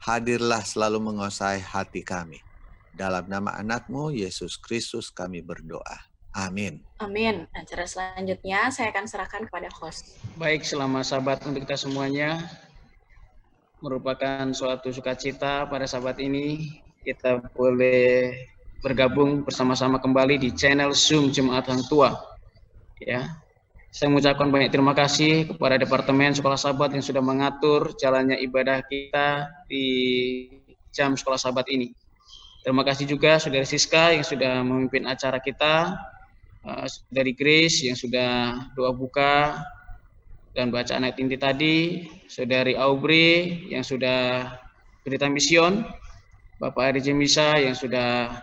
hadirlah selalu menguasai hati kami. Dalam nama anakmu, Yesus Kristus, kami berdoa. Amin. Amin. Acara selanjutnya saya akan serahkan kepada host. Baik, selamat sahabat untuk kita semuanya. Merupakan suatu sukacita pada sahabat ini kita boleh bergabung bersama-sama kembali di channel Zoom Jemaat Hang Tua. Ya, saya mengucapkan banyak terima kasih kepada Departemen Sekolah Sahabat yang sudah mengatur jalannya ibadah kita di jam Sekolah Sahabat ini. Terima kasih juga Saudari Siska yang sudah memimpin acara kita, Saudari Grace yang sudah doa buka dan bacaan ayat inti tadi, Saudari Aubrey yang sudah berita mision, Bapak Ari Jemisa yang sudah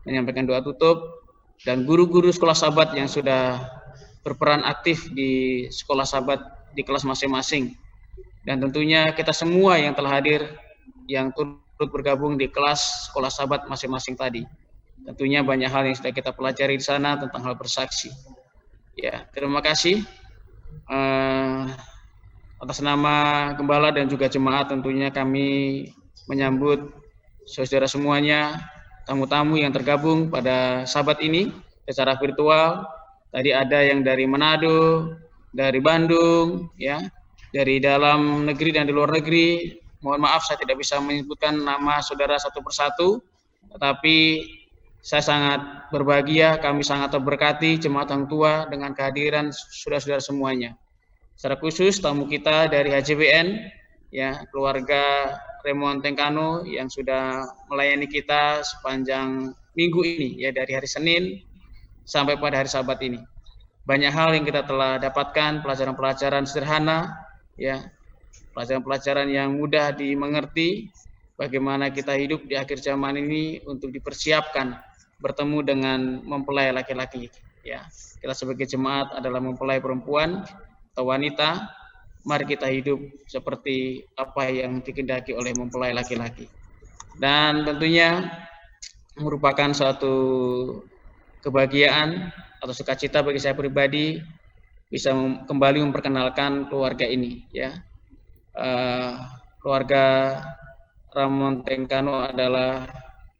menyampaikan doa tutup, dan guru-guru sekolah sahabat yang sudah berperan aktif di sekolah sahabat di kelas masing-masing. Dan tentunya kita semua yang telah hadir, yang turut bergabung di kelas sekolah sahabat masing-masing tadi. Tentunya banyak hal yang sudah kita pelajari di sana tentang hal bersaksi. Ya, terima kasih. Atas nama Gembala dan juga jemaat tentunya kami menyambut saudara semuanya, tamu-tamu yang tergabung pada sahabat ini secara virtual. Tadi ada yang dari Manado, dari Bandung, ya, dari dalam negeri dan di luar negeri. Mohon maaf saya tidak bisa menyebutkan nama saudara satu persatu, tetapi saya sangat berbahagia, kami sangat terberkati Jemaat Hang Tua dengan kehadiran saudara-saudara semuanya. Secara khusus tamu kita dari HJBN, ya, keluarga Raymond Tengkano yang sudah melayani kita sepanjang minggu ini, ya, dari hari Senin sampai pada hari Sabat ini. Banyak hal yang kita telah dapatkan, pelajaran-pelajaran sederhana, ya, pelajaran-pelajaran yang mudah dimengerti, bagaimana kita hidup di akhir zaman ini untuk dipersiapkan bertemu dengan mempelai laki-laki. Ya, kita sebagai jemaat adalah mempelai perempuan atau wanita. Mari kita hidup seperti apa yang dikehendaki oleh mempelai laki-laki. Dan tentunya merupakan suatu kebahagiaan atau sukacita bagi saya pribadi bisa kembali memperkenalkan keluarga ini, ya. Keluarga Ramon Tengkano adalah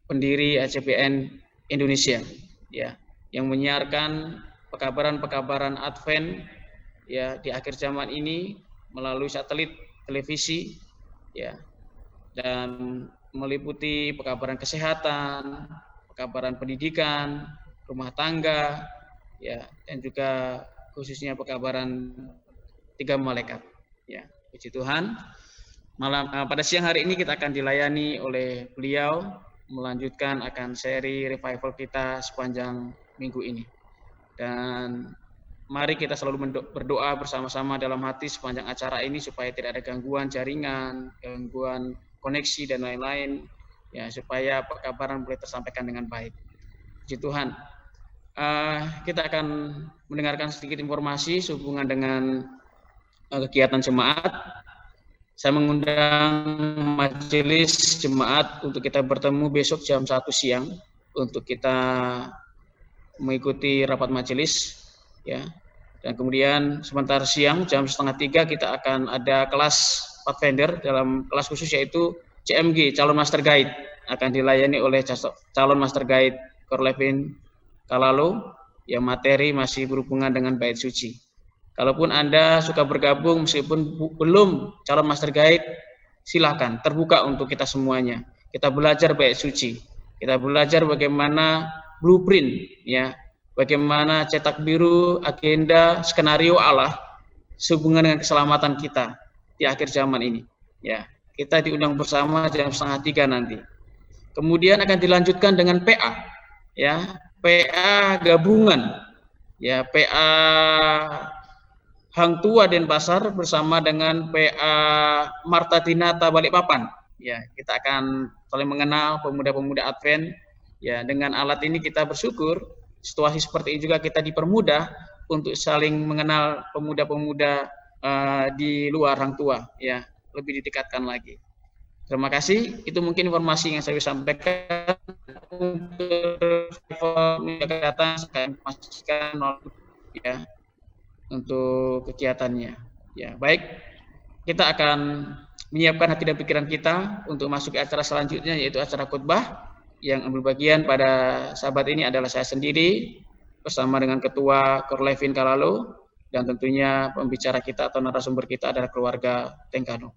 pendiri HJBN Indonesia, ya, yang menyiarkan pekabaran-pekabaran Advent, ya, di akhir zaman ini melalui satelit televisi, ya, dan meliputi pekabaran kesehatan, pekabaran pendidikan, rumah tangga, ya, dan juga khususnya pekabaran 3 malaikat, ya. Puji Tuhan. Pada siang hari ini kita akan dilayani oleh beliau melanjutkan akan seri revival kita sepanjang minggu ini. Dan mari kita selalu berdoa bersama-sama dalam hati sepanjang acara ini supaya tidak ada gangguan jaringan, gangguan koneksi dan lain-lain, ya, supaya pekabaran boleh tersampaikan dengan baik. Puji Tuhan. Kita akan mendengarkan sedikit informasi sehubungan dengan kegiatan jemaat. Saya mengundang majelis jemaat untuk kita bertemu besok jam 1 siang untuk kita mengikuti rapat majelis, ya. Dan kemudian sebentar siang jam 2:30 kita akan ada kelas Pathfinder dalam kelas khusus yaitu CMG, calon master guide, akan dilayani oleh calon master guide Korlevin Kalalo yang materi masih berhubungan dengan bait suci. Kalaupun Anda suka bergabung meskipun belum calon master guide, silakan, terbuka untuk kita semuanya. Kita belajar bait suci. Kita belajar bagaimana blueprint, ya, bagaimana cetak biru, agenda, skenario Allah sehubungan dengan keselamatan kita di akhir zaman ini. Ya, kita diundang bersama jam 2:30 nanti. Kemudian akan dilanjutkan dengan PA, ya, PA gabungan, ya, PA Hang Tua Denpasar bersama dengan PA Marta Dinata Balikpapan. Ya, kita akan saling mengenal pemuda-pemuda Advent. Ya, dengan alat ini kita bersyukur situasi seperti ini juga kita dipermudah untuk saling mengenal pemuda-pemuda di luar Hang Tua, ya, lebih didekatkan lagi. Terima kasih. Itu mungkin informasi yang saya sampaikan untuk kegiatan saya pastikan, ya, untuk kegiatannya. Ya, baik. Kita akan menyiapkan hati dan pikiran kita untuk masuk ke acara selanjutnya, yaitu acara khotbah. Yang ambil bagian pada sahabat ini adalah saya sendiri bersama dengan Ketua Korlevin Kalalo, dan tentunya pembicara kita atau narasumber kita adalah keluarga Tengkano.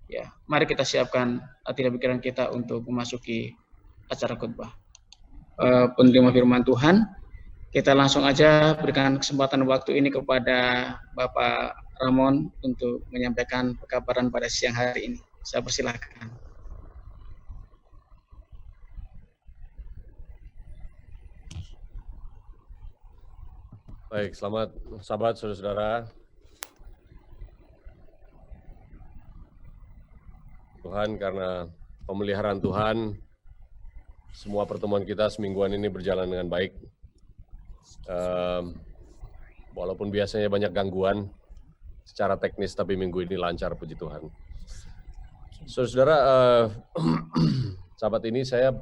Ya, mari kita siapkan hati dan pikiran kita untuk memasuki acara khotbah. Penerima firman Tuhan, kita langsung aja berikan kesempatan waktu ini kepada Bapak Ramon untuk menyampaikan pekabaran pada siang hari ini. Saya persilakan. Baik, selamat sahabat, saudara-saudara. Tuhan, karena pemeliharaan Tuhan, semua pertemuan kita semingguan ini berjalan dengan baik. Walaupun biasanya banyak gangguan secara teknis, tapi minggu ini lancar, puji Tuhan. Saudara-saudara, sahabat ini saya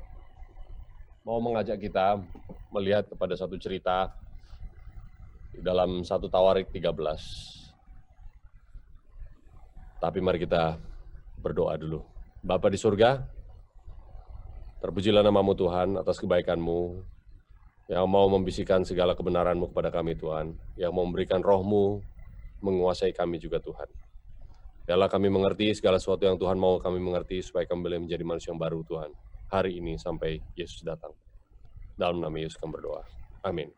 mau mengajak kita melihat kepada satu cerita di dalam 1 Tawarik 13. Tapi mari kita berdoa dulu. Bapa di surga, terpujilah nama-Mu Tuhan atas kebaikan-Mu, yang mau membisikkan segala kebenaran-Mu kepada kami Tuhan, yang mau memberikan Roh-Mu menguasai kami juga Tuhan. Biarlah kami mengerti segala sesuatu yang Tuhan mau kami mengerti, supaya kami boleh menjadi manusia yang baru Tuhan, hari ini sampai Yesus datang. Dalam nama Yesus kami berdoa. Amin.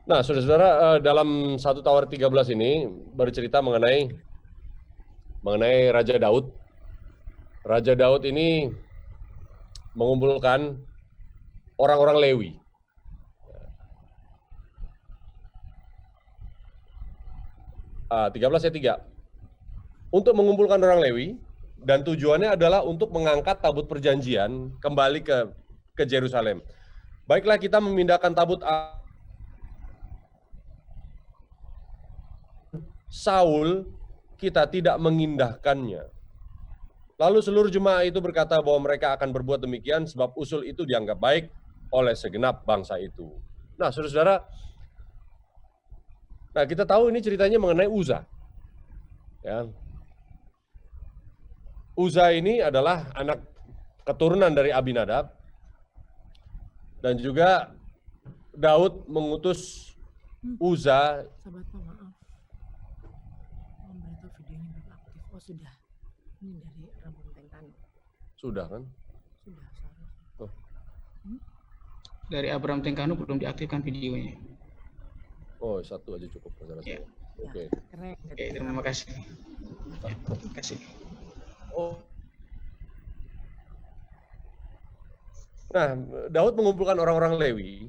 Nah, saudara-saudara, dalam 1 Tawarik 13 ini bercerita mengenai Raja Daud. Raja Daud ini mengumpulkan orang-orang Lewi. Ayat 13 untuk mengumpulkan orang Lewi, dan tujuannya adalah untuk mengangkat tabut perjanjian kembali ke Yerusalem. Baiklah, kita memindahkan tabut Saul, kita tidak mengindahkannya. Lalu seluruh jemaah itu berkata bahwa mereka akan berbuat demikian sebab usul itu dianggap baik oleh segenap bangsa itu. Nah, saudara-saudara, nah kita tahu ini ceritanya mengenai Uza. Ya. Uza ini adalah anak keturunan dari Abinadab, dan juga Daud mengutus Uza. Sahabat, maaf. Memberitahu videonya belum aktif. Oh, sudah. Ini dari Ramon Tengkano. Sudah kan? Sudah, seharusnya. Oh. Dari Abraham Tengkano belum diaktifkan videonya. Oh, satu aja cukup. Ya. Oke. Keren. Oke, terima kasih. Ya, terima kasih. Oh. Nah, Daud mengumpulkan orang-orang Lewi,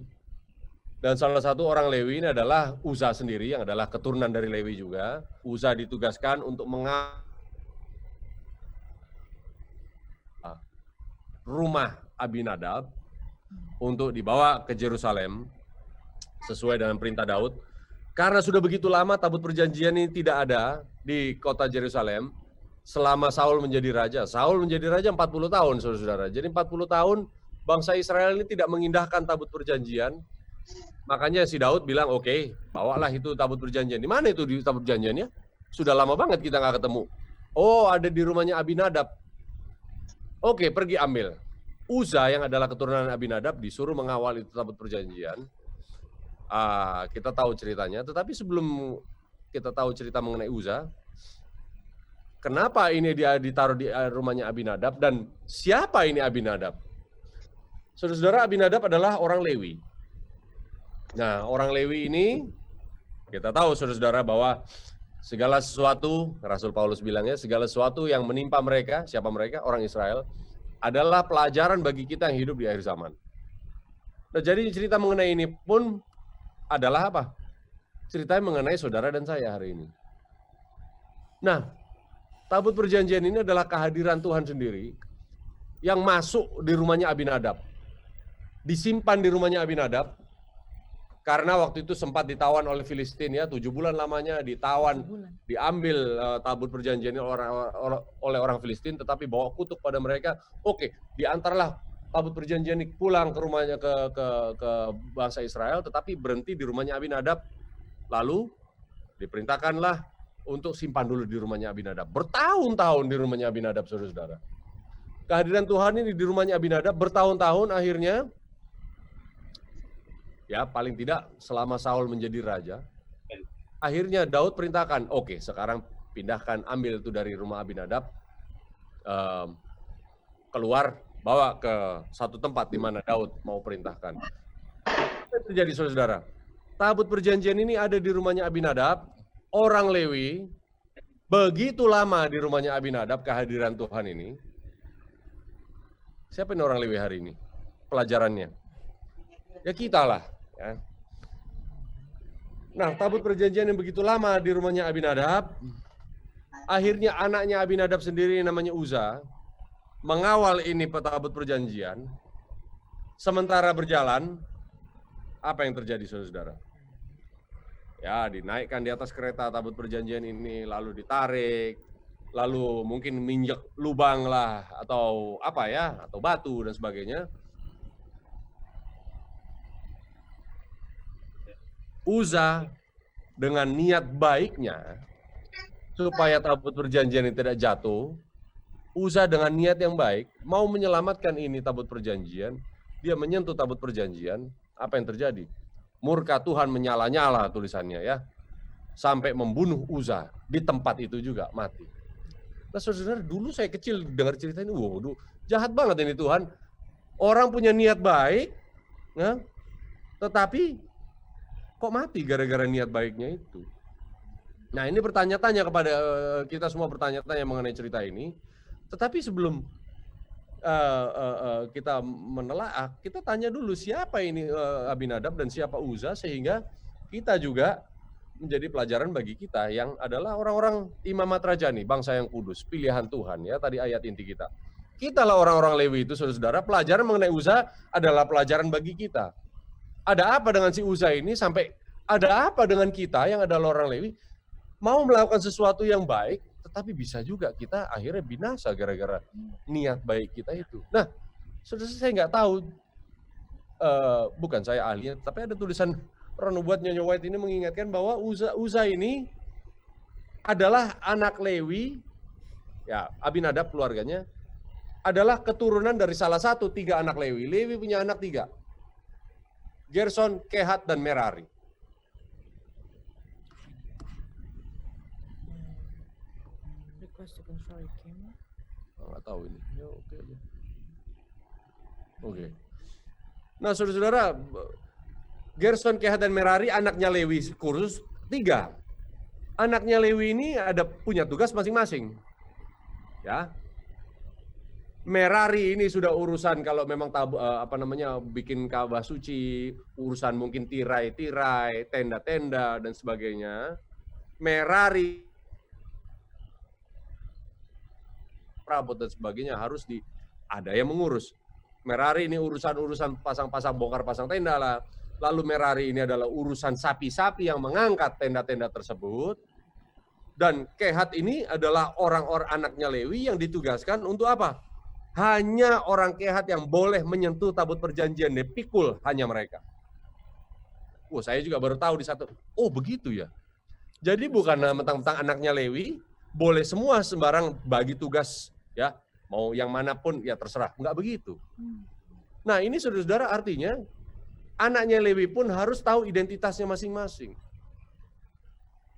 dan salah satu orang Lewi ini adalah Uza sendiri, yang adalah keturunan dari Lewi juga. Uza ditugaskan untuk rumah Abinadab untuk dibawa ke Yerusalem sesuai dengan perintah Daud. Karena sudah begitu lama tabut perjanjian ini tidak ada di kota Yerusalem selama Saul menjadi raja. Saul menjadi raja 40 tahun, saudara-saudara. Jadi 40 tahun bangsa Israel ini tidak mengindahkan tabut perjanjian. Makanya si Daud bilang, oke, bawalah itu tabut perjanjian. Di mana itu di tabut perjanjiannya? Sudah lama banget kita nggak ketemu. Oh, ada di rumahnya Abinadab. Oke, pergi ambil. Uza yang adalah keturunan Abinadab disuruh mengawal itu tabut perjanjian. Kita tahu ceritanya. Tetapi sebelum kita tahu cerita mengenai Uza, kenapa ini dia ditaruh di rumahnya Abinadab, dan siapa ini Abinadab? Saudara-saudara, Abinadab adalah orang Lewi. Nah, orang Lewi ini, kita tahu saudara-saudara bahwa segala sesuatu, Rasul Paulus bilangnya, segala sesuatu yang menimpa mereka, siapa mereka? Orang Israel, adalah pelajaran bagi kita yang hidup di akhir zaman. Nah, jadi cerita mengenai ini pun adalah apa? Ceritanya mengenai saudara dan saya hari ini. Nah, tabut perjanjian ini adalah kehadiran Tuhan sendiri yang masuk di rumahnya Abinadab. Disimpan di rumahnya Abinadab, karena waktu itu sempat ditawan oleh Filistin, ya, 7 bulan lamanya ditawan, diambil tabut perjanjian ini oleh orang Filistin, tetapi bawa kutuk pada mereka. Oke, diantarlah tabut perjanjian ini pulang ke rumahnya ke bangsa Israel, tetapi berhenti di rumahnya Abinadab. Lalu diperintahkanlah untuk simpan dulu di rumahnya Abinadab. Bertahun-tahun di rumahnya Abinadab, saudara-saudara. Kehadiran Tuhan ini di rumahnya Abinadab bertahun-tahun, akhirnya ya paling tidak selama Saul menjadi raja, akhirnya Daud perintahkan, oke, sekarang pindahkan, ambil itu dari rumah Abinadab, keluar, bawa ke satu tempat di mana Daud mau perintahkan. Apa yang terjadi, saudara-saudara? Tabut perjanjian ini ada di rumahnya Abinadab, orang Lewi, begitu lama di rumahnya Abinadab kehadiran Tuhan ini. Siapa ini orang Lewi hari ini? Pelajarannya. Ya kita lah. Ya. Nah, tabut perjanjian yang begitu lama di rumahnya Abinadab, akhirnya anaknya Abinadab sendiri namanya Uza, mengawal ini tabut perjanjian. Sementara berjalan, apa yang terjadi, saudara-saudara? Ya, dinaikkan di atas kereta tabut perjanjian ini, lalu ditarik, lalu mungkin minjek lubang lah, atau apa ya, atau batu dan sebagainya. Uza dengan niat baiknya, supaya tabut perjanjian ini tidak jatuh, Uza dengan niat yang baik, mau menyelamatkan ini tabut perjanjian, dia menyentuh tabut perjanjian, apa yang terjadi? Murka Tuhan menyala-nyala tulisannya ya, sampai membunuh Uza, di tempat itu juga mati. Nah, saudara, dulu saya kecil dengar cerita ini, waduh, jahat banget ini Tuhan. Orang punya niat baik, ya, tetapi kok mati gara-gara niat baiknya itu. Nah, ini bertanya-tanya kepada kita semua, bertanya-tanya mengenai cerita ini. Tetapi sebelum kita menelaah, kita tanya dulu siapa ini Abinadab dan siapa Uza, sehingga kita juga menjadi pelajaran bagi kita yang adalah orang-orang imamat rajani, bangsa yang kudus, pilihan Tuhan ya, tadi ayat inti kita. Kita lah orang-orang Lewi itu, saudara-saudara, pelajaran mengenai Uza adalah pelajaran bagi kita. Ada apa dengan si Uza ini sampai ada apa dengan kita yang adalah orang Lewi mau melakukan sesuatu yang baik, tetapi bisa juga kita akhirnya binasa gara-gara niat baik kita itu. Nah, saudara, saya nggak tahu, bukan saya ahlinya, tapi ada tulisan orang nubuat Nyonya White ini mengingatkan bahwa Uza ini adalah anak Lewi, ya Abinadab keluarganya, adalah keturunan dari salah satu 3 anak Lewi. Lewi punya anak 3, Gerson, Kehat, dan Merari. Request to control came. Nggak tahu ini. Ya, oke aja. Oke. Nah, saudara-saudara, Gerson, Kehat, dan Merari anaknya Lewi kurus 3. Anaknya Lewi ini ada punya tugas masing-masing. Ya. Merari ini sudah urusan kalau memang bikin Ka'bah suci, urusan mungkin tirai-tirai, tenda-tenda dan sebagainya. Merari perabot dan sebagainya harus ada yang mengurus. Merari ini urusan pasang-pasang bongkar pasang tenda lah. Lalu Merari ini adalah urusan sapi-sapi yang mengangkat tenda-tenda tersebut. Dan Kehat ini adalah orang-orang anaknya Lewi yang ditugaskan untuk apa? Hanya orang Kehat yang boleh menyentuh tabut perjanjian, dipikul hanya mereka. Saya juga baru tahu di satu. Oh, begitu ya. Jadi bukan mentang-mentang anaknya Lewi, boleh semua sembarang bagi tugas ya, mau yang manapun ya terserah. Enggak begitu. Nah, ini saudara-saudara artinya anaknya Lewi pun harus tahu identitasnya masing-masing.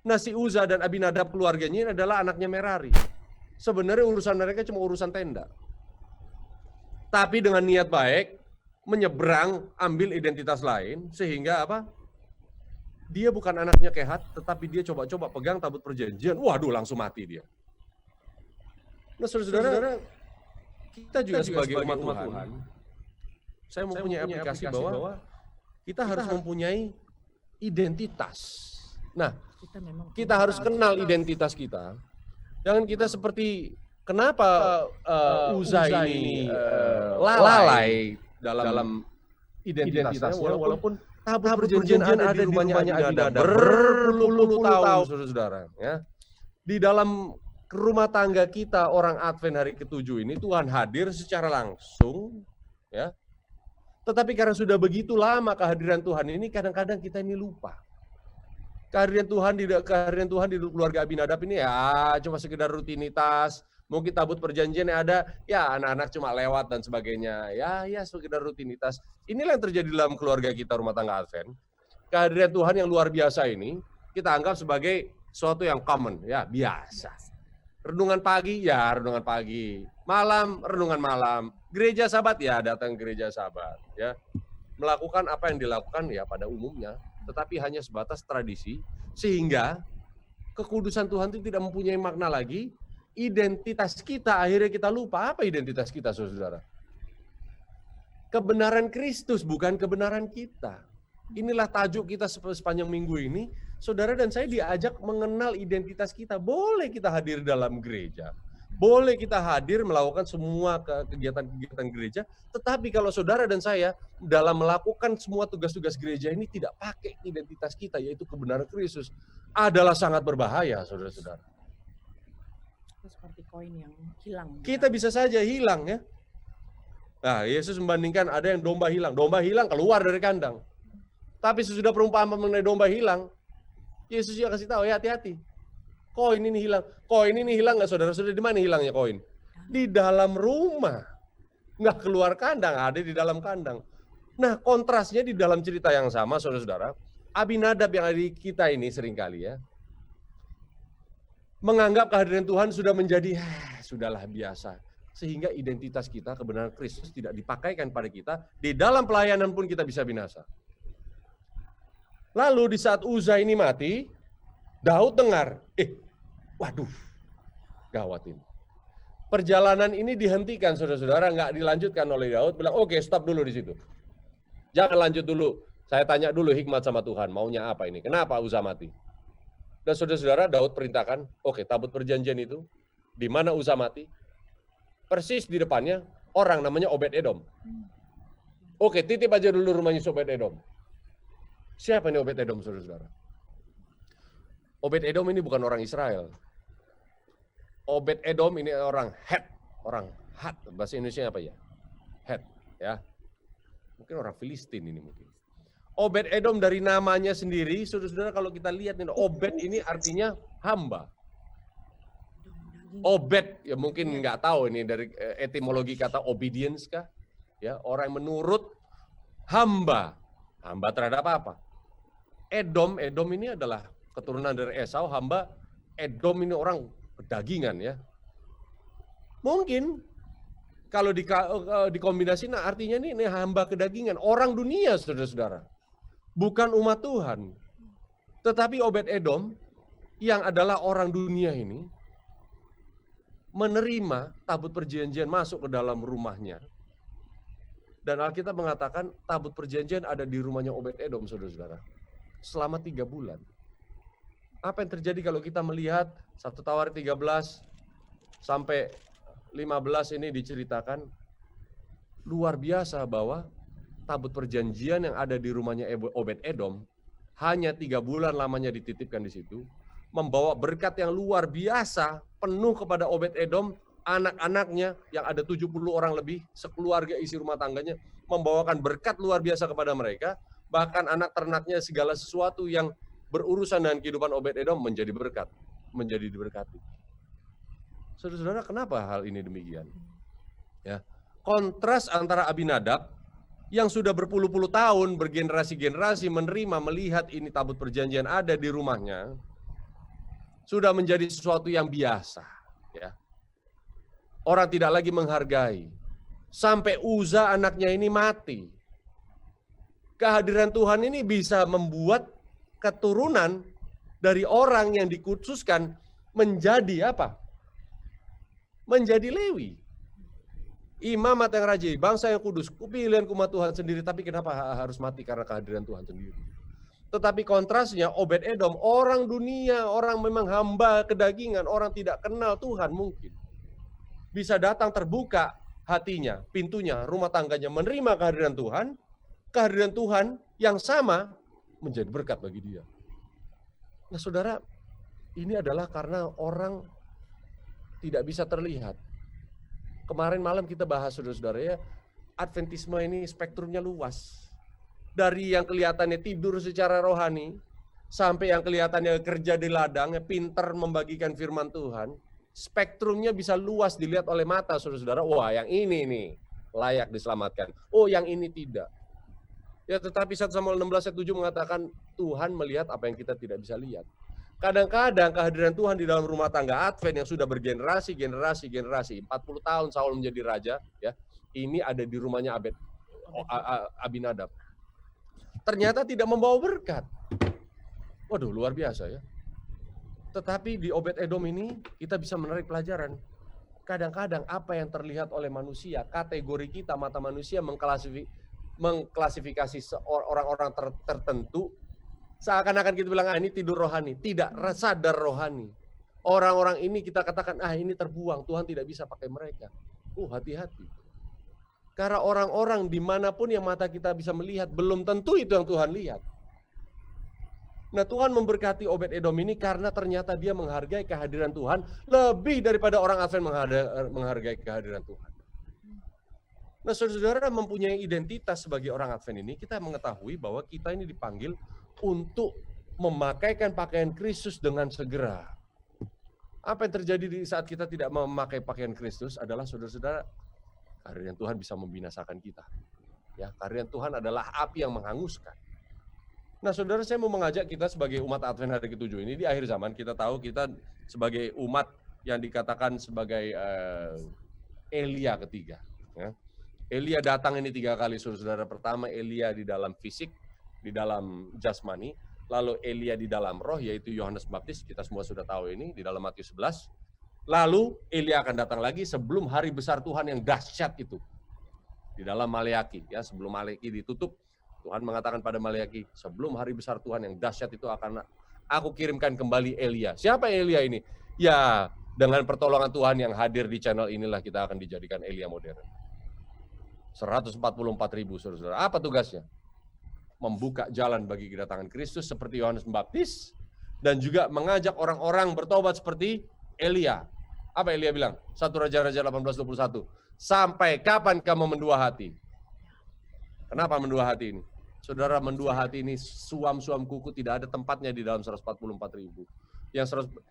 Nah, si Uza dan Abinadab keluarganya ini adalah anaknya Merari. Sebenarnya urusan mereka cuma urusan tenda. Tapi dengan niat baik, menyeberang, ambil identitas lain, sehingga apa? Dia bukan anaknya Kehat, tetapi dia coba-coba pegang tabut perjanjian. Waduh, langsung mati dia. Nah, saudara-saudara, kita juga sebagai umat Tuhan, saya mempunyai aplikasi bahwa kita harus mempunyai identitas. Nah, kita harus kenal identitas kita. Jangan kita seperti kenapa Uza ini lalai dalam identitasnya, walaupun tabut perjanjian ada di rumahnya Abinadab berpuluh-puluh tahun, saudara-saudara. Ya. Di dalam rumah tangga kita orang Advent hari ke-7 ini Tuhan hadir secara langsung, ya. Tetapi karena sudah begitu lama kehadiran Tuhan ini, kadang-kadang kita ini lupa. Kehadiran Tuhan di keluarga Abinadab ini ya cuma sekedar rutinitas. Mungkin tabut perjanjian yang ada, ya anak-anak cuma lewat dan sebagainya. Ya sekedar rutinitas. Inilah yang terjadi dalam keluarga kita rumah tangga Advent. Kehadiran Tuhan yang luar biasa ini kita anggap sebagai sesuatu yang common, ya biasa. Renungan pagi, ya renungan pagi. Malam, renungan malam. Gereja Sabat, ya datang gereja Sabat. Ya, melakukan apa yang dilakukan ya pada umumnya, tetapi hanya sebatas tradisi, sehingga kekudusan Tuhan itu tidak mempunyai makna lagi. Identitas kita akhirnya kita lupa. Apa identitas kita, saudara? Kebenaran Kristus, bukan kebenaran kita. Inilah tajuk kita sepanjang minggu ini. Saudara dan saya diajak mengenal identitas kita. Boleh kita hadir dalam gereja. Boleh kita hadir melakukan semua kegiatan-kegiatan gereja. Tetapi kalau saudara dan saya dalam melakukan semua tugas-tugas gereja ini tidak pakai identitas kita, yaitu kebenaran Kristus, adalah sangat berbahaya, saudara-saudara. Seperti koin yang hilang. Kita bisa saja hilang ya. Nah, Yesus membandingkan ada yang domba hilang. Domba hilang keluar dari kandang. Tapi sesudah perumpamaan mengenai domba hilang, Yesus juga kasih tahu, ya hati-hati. Koin ini hilang. Koin ini hilang nggak saudara-saudara? Di mana hilangnya koin? Di dalam rumah. Nggak keluar kandang, ada di dalam kandang. Nah, kontrasnya di dalam cerita yang sama, saudara-saudara, Abinadab yang ada di kita ini seringkali ya, menganggap kehadiran Tuhan sudah menjadi, sudahlah biasa. Sehingga identitas kita, kebenaran Kristus tidak dipakaikan pada kita, di dalam pelayanan pun kita bisa binasa. Lalu di saat Uza ini mati, Daud dengar, waduh, gawat ini. Perjalanan ini dihentikan, saudara-saudara, nggak dilanjutkan oleh Daud, bilang, oke, stop dulu di situ. Jangan lanjut dulu, saya tanya dulu hikmat sama Tuhan, maunya apa ini, kenapa Uza mati? Dan saudara-saudara, Daud perintahkan, oke, tabut perjanjian itu, di mana Uza mati, persis di depannya, orang namanya Obed-Edom. Oke, titip aja dulu rumahnya Obed-Edom. Siapa ini Obed-Edom, saudara-saudara? Obed-Edom ini bukan orang Israel. Obed-Edom ini orang Het, orang Hat, bahasa Indonesia apa ya? Het, ya. Mungkin orang Filistin ini mungkin. Obed-Edom dari namanya sendiri, saudara-saudara kalau kita lihat nih, Obed ini artinya hamba. Obed, ya mungkin nggak tahu ini dari etimologi kata obedience kah? Ya, orang yang menurut, hamba. Hamba terhadap apa? Edom ini adalah keturunan dari Esau, hamba. Edom ini orang pedagingan ya. Mungkin kalau dikombinasi, nah artinya ini hamba kedagingan, orang dunia, saudara-saudara. Bukan umat Tuhan. Tetapi Obed-Edom yang adalah orang dunia ini menerima tabut perjanjian masuk ke dalam rumahnya. Dan Alkitab mengatakan tabut perjanjian ada di rumahnya Obed-Edom, saudara-saudara. Selama 3 bulan. Apa yang terjadi kalau kita melihat 1 Tawarik 13 sampai 15 ini diceritakan luar biasa bahwa tabut perjanjian yang ada di rumahnya Obed-Edom hanya 3 bulan lamanya dititipkan di situ, membawa berkat yang luar biasa penuh kepada Obed-Edom, anak-anaknya yang ada 70 orang lebih, sekeluarga isi rumah tangganya, membawakan berkat luar biasa kepada mereka, bahkan anak ternaknya segala sesuatu yang berurusan dengan kehidupan Obed-Edom menjadi berkat, menjadi diberkati. Saudara-saudara, kenapa hal ini demikian? Ya, kontras antara Abinadab yang sudah berpuluh-puluh tahun, bergenerasi-generasi menerima, melihat ini tabut perjanjian ada di rumahnya, sudah menjadi sesuatu yang biasa. Ya. Orang tidak lagi menghargai. Sampai Uza anaknya ini mati. Kehadiran Tuhan ini bisa membuat keturunan dari orang yang dikhususkan menjadi apa? Menjadi Lewi. Imamat yang rajin, bangsa yang kudus, pilihan umat Tuhan sendiri, tapi kenapa harus mati karena kehadiran Tuhan sendiri? Tetapi kontrasnya Obed-Edom, orang dunia, orang memang hamba kedagingan, orang tidak kenal Tuhan mungkin. Bisa datang terbuka hatinya, pintunya, rumah tangganya, menerima kehadiran Tuhan yang sama menjadi berkat bagi dia. Nah saudara, ini adalah karena orang tidak bisa terlihat. Kemarin malam kita bahas, saudara-saudara ya, Adventisme ini spektrumnya luas. Dari yang kelihatannya tidur secara rohani, sampai yang kelihatannya kerja di ladang, pinter membagikan firman Tuhan, spektrumnya bisa luas dilihat oleh mata saudara-saudara. Wah, yang ini nih layak diselamatkan. Oh, yang ini tidak. Ya, tetapi 1 Samuel 16 ayat 7 mengatakan Tuhan melihat apa yang kita tidak bisa lihat. Kadang-kadang kehadiran Tuhan di dalam rumah tangga Advent yang sudah bergenerasi, 40 tahun Saul menjadi raja, ya. Ini ada di rumahnya Abinadab. Ternyata tidak membawa berkat. Waduh, luar biasa ya. Tetapi di Obed-Edom ini kita bisa menarik pelajaran. Kadang-kadang apa yang terlihat oleh manusia, kategori kita, mata manusia mengklasifikasi orang-orang tertentu, seakan-akan kita bilang, ini tidur rohani. Tidak, sadar rohani. Orang-orang ini kita katakan, ini terbuang, Tuhan tidak bisa pakai mereka. Hati-hati. Karena orang-orang dimanapun yang mata kita bisa melihat, belum tentu itu yang Tuhan lihat. Nah, Tuhan memberkati Obed-Edom ini karena ternyata dia menghargai kehadiran Tuhan lebih daripada orang Advent menghargai kehadiran Tuhan. Nah, saudara-saudara mempunyai identitas sebagai orang Advent ini, kita mengetahui bahwa kita ini dipanggil untuk memakaikan pakaian Kristus dengan segera. Apa yang terjadi di saat kita tidak memakai pakaian Kristus adalah, saudara-saudara, kehadiran Tuhan bisa membinasakan kita. Ya, kehadiran Tuhan adalah api yang menghanguskan. Nah, saudara, saya mau mengajak kita sebagai umat Advent hari ke-7 ini, di akhir zaman kita tahu kita sebagai umat yang dikatakan sebagai Elia ketiga. Ya. Elia datang ini 3 kali, saudara-saudara. Pertama, Elia di dalam fisik, di dalam jasmani. Lalu Elia di dalam roh, yaitu Yohanes Baptis. Kita semua sudah tahu ini, di dalam Matius 11. Lalu Elia akan datang lagi sebelum hari besar Tuhan yang dahsyat itu. Di dalam Maleaki, ya, sebelum Maleaki ditutup, Tuhan mengatakan pada Maleaki, sebelum hari besar Tuhan yang dahsyat itu akan aku kirimkan kembali Elia. Siapa Elia ini? Ya, dengan pertolongan Tuhan yang hadir di channel inilah kita akan dijadikan Elia modern. 144.000, saudara-saudara. Apa tugasnya? Membuka jalan bagi kedatangan Kristus seperti Yohanes Pembaptis, dan juga mengajak orang-orang bertobat seperti Elia. Apa Elia bilang? 1 Raja-Raja 18:21. Sampai kapan kamu mendua hati? Kenapa mendua hati ini? Saudara, mendua hati ini, suam-suam kuku tidak ada tempatnya di dalam 144.000.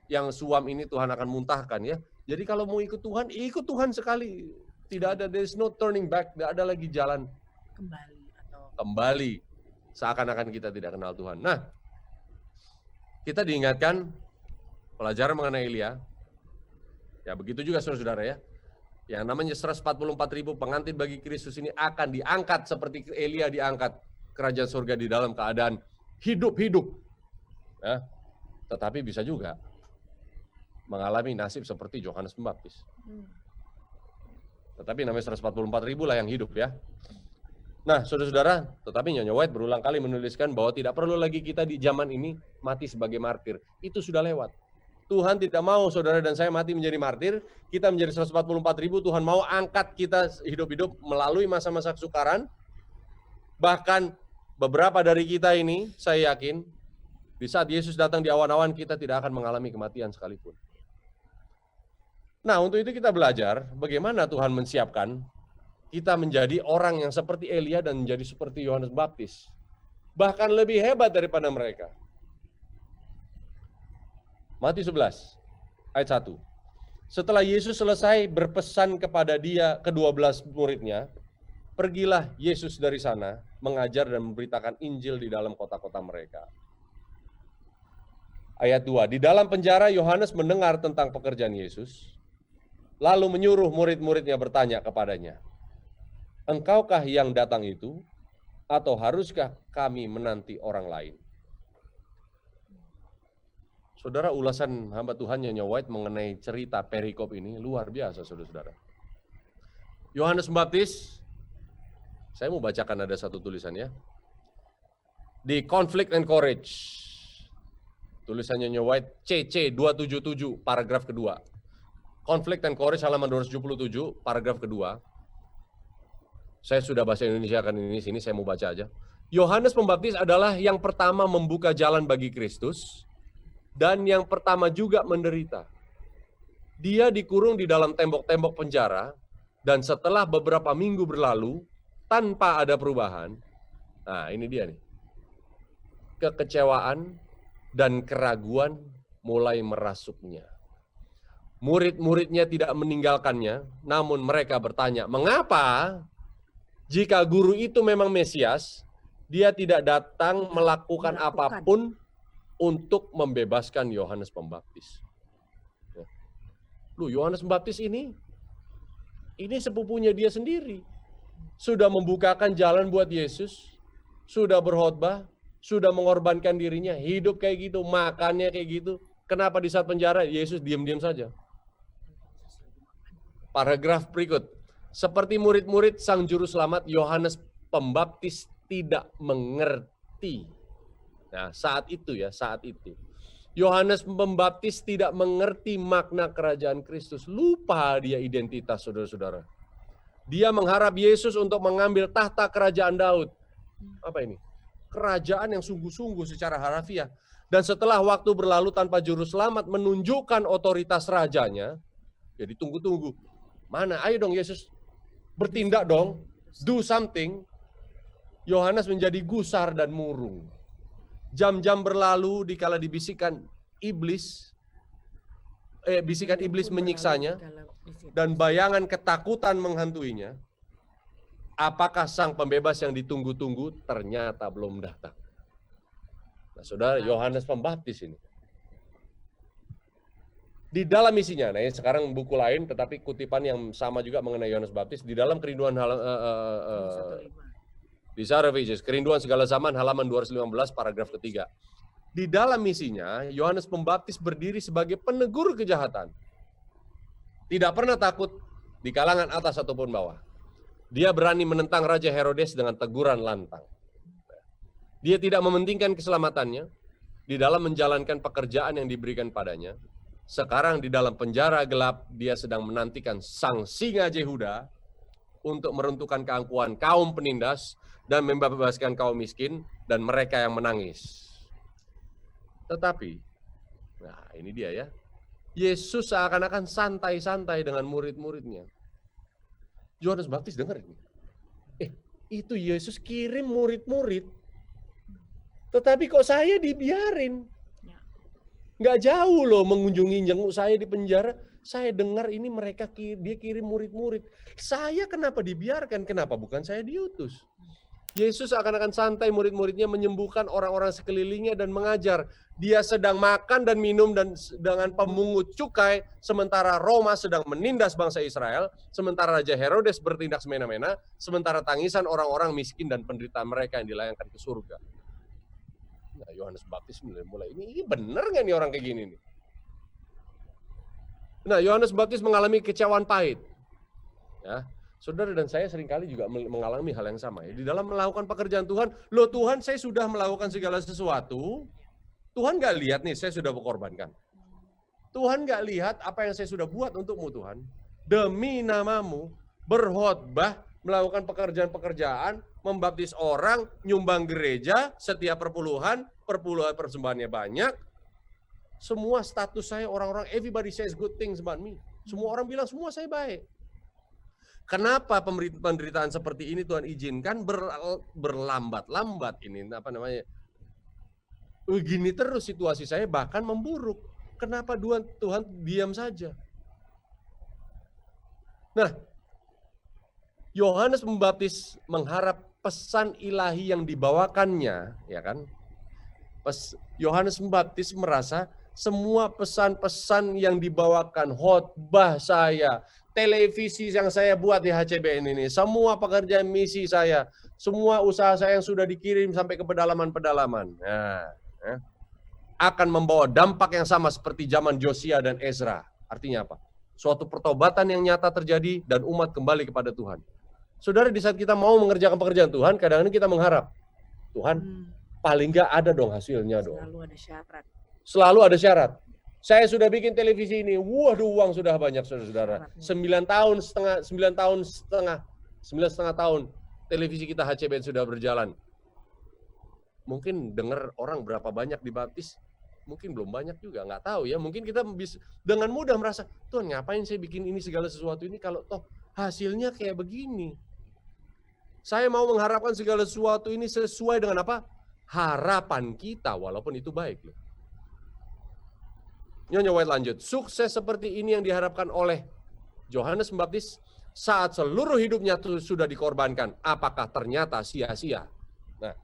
Yang suam ini Tuhan akan muntahkan, ya. Jadi kalau mau ikut Tuhan sekali. Tidak ada, there is no turning back, tidak ada lagi jalan kembali. Seakan-akan kita tidak kenal Tuhan. Nah, kita diingatkan pelajaran mengenai Elia. Ya, begitu juga saudara-saudara, ya. Yang namanya 144.000 pengantin bagi Kristus ini akan diangkat seperti Elia diangkat kerajaan surga di dalam keadaan hidup-hidup. Ya. Tetapi bisa juga mengalami nasib seperti Yohanes Pembaptis. Tetapi namanya 144.000 lah yang hidup, ya. Nah, saudara-saudara, tetapi Nyonya White berulang kali menuliskan bahwa tidak perlu lagi kita di zaman ini mati sebagai martir. Itu sudah lewat. Tuhan tidak mau saudara dan saya mati menjadi martir, kita menjadi 144.000, Tuhan mau angkat kita hidup-hidup melalui masa-masa kesukaran. Bahkan beberapa dari kita ini, saya yakin, di saat Yesus datang di awan-awan, kita tidak akan mengalami kematian sekalipun. Nah, untuk itu kita belajar bagaimana Tuhan menyiapkan kita menjadi orang yang seperti Elia dan menjadi seperti Yohanes Baptis. Bahkan lebih hebat daripada mereka. Matius 11, ayat 1. Setelah Yesus selesai berpesan kepada dia ke-12 muridnya, pergilah Yesus dari sana, mengajar dan memberitakan Injil di dalam kota-kota mereka. Ayat 2, di dalam penjara Yohanes mendengar tentang pekerjaan Yesus, lalu menyuruh murid-muridnya bertanya kepadanya, engkaukah yang datang itu, atau haruskah kami menanti orang lain? Saudara, ulasan hamba Tuhan Nyonya White mengenai cerita perikop ini luar biasa, saudara-saudara. Yohanes Pembaptis, saya mau bacakan ada satu tulisan, ya. Di Conflict and Courage, tulisan Nyonya White CC 277 paragraf kedua. Conflict and Courage halaman 277 paragraf kedua. Saya sudah bahasa Indonesia kan ini, sini saya mau baca aja. Yohanes Pembaptis adalah yang pertama membuka jalan bagi Kristus dan yang pertama juga menderita. Dia dikurung di dalam tembok-tembok penjara dan setelah beberapa minggu berlalu tanpa ada perubahan. Nah, ini dia nih. Kekecewaan, dan keraguan mulai merasuknya. Murid-muridnya tidak meninggalkannya, namun mereka bertanya, mengapa jika guru itu memang Mesias, dia tidak datang melakukan apapun untuk membebaskan Yohanes Pembaptis. Loh, Yohanes Pembaptis ini sepupunya dia sendiri. Sudah membukakan jalan buat Yesus, sudah berkhotbah, sudah mengorbankan dirinya, hidup kayak gitu, makannya kayak gitu. Kenapa di saat penjara Yesus diam-diam saja? Paragraf berikut. Seperti murid-murid sang juru selamat, Yohanes Pembaptis tidak mengerti. Nah, saat itu. Yohanes Pembaptis tidak mengerti makna kerajaan Kristus. Lupa dia identitas, saudara-saudara. Dia mengharap Yesus untuk mengambil tahta kerajaan Daud. Apa ini? Kerajaan yang sungguh-sungguh secara harafiah. Dan setelah waktu berlalu tanpa juru selamat menunjukkan otoritas rajanya, ya ditunggu-tunggu. Mana? Ayo dong Yesus, bertindak dong, do something. Yohanes menjadi gusar dan murung. Jam-jam berlalu dikala bisikan iblis menyiksanya dan bayangan ketakutan menghantuinya. Apakah sang pembebas yang ditunggu-tunggu ternyata belum datang? Nah, saudara, Yohanes Pembaptis ini. Di dalam isinya, nah ini sekarang buku lain tetapi kutipan yang sama juga mengenai Yohanes Pembaptis di dalam kerinduan Desire of Ages, kerinduan segala zaman halaman 215 paragraf ketiga. Di dalam misinya, Yohanes Pembaptis berdiri sebagai penegur kejahatan. Tidak pernah takut di kalangan atas ataupun bawah. Dia berani menentang Raja Herodes dengan teguran lantang. Dia tidak mementingkan keselamatannya di dalam menjalankan pekerjaan yang diberikan padanya. Sekarang di dalam penjara gelap, dia sedang menantikan sang singa Yehuda untuk meruntuhkan keangkuhan kaum penindas dan membebaskan kaum miskin dan mereka yang menangis. Tetapi, nah ini dia ya, Yesus seakan-akan santai-santai dengan murid-muridnya. Yohanes Pembaptis dengar ini. Itu Yesus kirim murid-murid. Tetapi kok saya dibiarin? Nggak jauh loh mengunjungi jenguk saya di penjara. Saya dengar ini dia kirim murid-murid. Saya kenapa dibiarkan? Kenapa bukan saya diutus? Yesus akan santai murid-muridnya menyembuhkan orang-orang sekelilingnya dan mengajar. Dia sedang makan dan minum dengan pemungut cukai, sementara Roma sedang menindas bangsa Israel, sementara Raja Herodes bertindak semena-mena, sementara tangisan orang-orang miskin dan penderitaan mereka yang dilayangkan ke surga. Nah, Yohanes Pembaptis mulai ini benar nggak nih orang kayak gini nih? Nah, Yohanes Pembaptis mengalami kecewaan pahit. Ya, saudara dan saya seringkali juga mengalami hal yang sama. Ya. Di dalam melakukan pekerjaan Tuhan, loh Tuhan saya sudah melakukan segala sesuatu, Tuhan nggak lihat nih saya sudah berkorbankan. Tuhan nggak lihat apa yang saya sudah buat untukmu Tuhan. Demi namamu, berkhotbah, melakukan pekerjaan-pekerjaan, membaptis orang, nyumbang gereja, setiap perpuluhan persembahannya banyak. Semua status saya orang-orang, everybody says good things about me. Semua orang bilang semua saya baik. Kenapa penderitaan seperti ini Tuhan izinkan berlambat-lambat ini begini terus situasi saya bahkan memburuk. Kenapa Tuhan diam saja? Nah, Yohanes Pembaptis mengharap pesan ilahi yang dibawakannya, ya kan? Yohanes Pembaptis merasa semua pesan-pesan yang dibawakan, khotbah saya, televisi yang saya buat di HCBN ini, semua pekerjaan misi saya, semua usaha saya yang sudah dikirim sampai ke pedalaman-pedalaman, akan membawa dampak yang sama seperti zaman Josia dan Ezra. Artinya apa? Suatu pertobatan yang nyata terjadi dan umat kembali kepada Tuhan. Saudara, di saat kita mau mengerjakan pekerjaan Tuhan, kadang-kadang kita mengharap, Tuhan, paling nggak ada dong hasilnya dong. Selalu ada syarat. Saya sudah bikin televisi ini, waduh uang sudah banyak saudara-saudara. 9,5 tahun televisi kita HCBN sudah berjalan. Mungkin dengar orang berapa banyak dibaptis, mungkin belum banyak juga, nggak tahu ya. Mungkin kita bisa dengan mudah merasa, Tuhan ngapain saya bikin ini segala sesuatu ini kalau toh hasilnya kayak begini. Saya mau mengharapkan segala sesuatu ini sesuai dengan apa? Harapan kita, walaupun itu baik. Nyonya White lanjut. Sukses seperti ini yang diharapkan oleh Yohanes Pembaptis saat seluruh hidupnya sudah dikorbankan. Apakah ternyata sia-sia? Nah,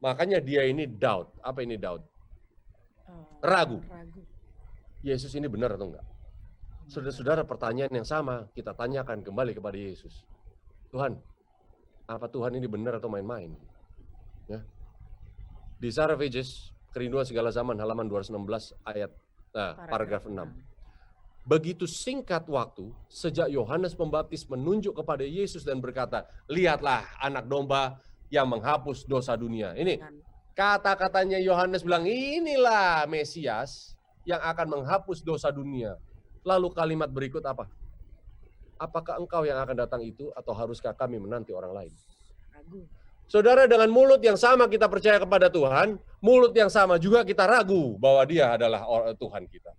makanya dia ini doubt. Apa ini doubt? Ragu. Yesus ini benar atau enggak? Saudara-saudara, pertanyaan yang sama kita tanyakan kembali kepada Yesus. Tuhan, apa Tuhan ini benar atau main-main? Ya. Desire of Ages, Kerinduan Segala Zaman, halaman 216 ayat paragraf 6. Begitu singkat waktu sejak Yohanes Pembaptis menunjuk kepada Yesus dan berkata, lihatlah anak domba yang menghapus dosa dunia. Ini kata-katanya Yohanes bilang, inilah Mesias yang akan menghapus dosa dunia. Lalu kalimat berikut apa? Apakah engkau yang akan datang itu atau haruskah kami menanti orang lain? Ragu. Saudara, dengan mulut yang sama kita percaya kepada Tuhan, mulut yang sama juga kita ragu bahwa dia adalah Tuhan kita.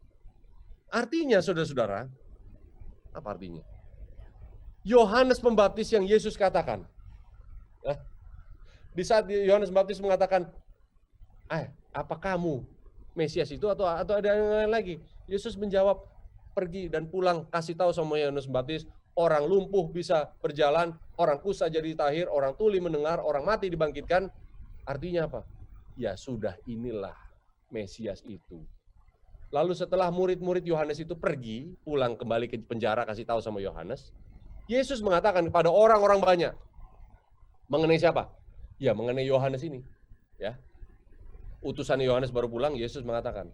Artinya, saudara-saudara, apa artinya? Yohanes Pembaptis yang Yesus katakan, di saat Yohanes Pembaptis mengatakan, apa kamu Mesias itu atau ada yang lain lagi? Yesus menjawab, pergi dan pulang, kasih tahu sama Yohanes Pembaptis, orang lumpuh bisa berjalan, orang kusta jadi tahir, orang tuli mendengar, orang mati dibangkitkan. Artinya apa? Ya sudah, inilah Mesias itu. Lalu setelah murid-murid Yohanes itu pergi, pulang kembali ke penjara, kasih tahu sama Yohanes, Yesus mengatakan kepada orang-orang banyak, mengenai siapa? Ya, mengenai Yohanes ini. Ya, utusan Yohanes baru pulang, Yesus mengatakan,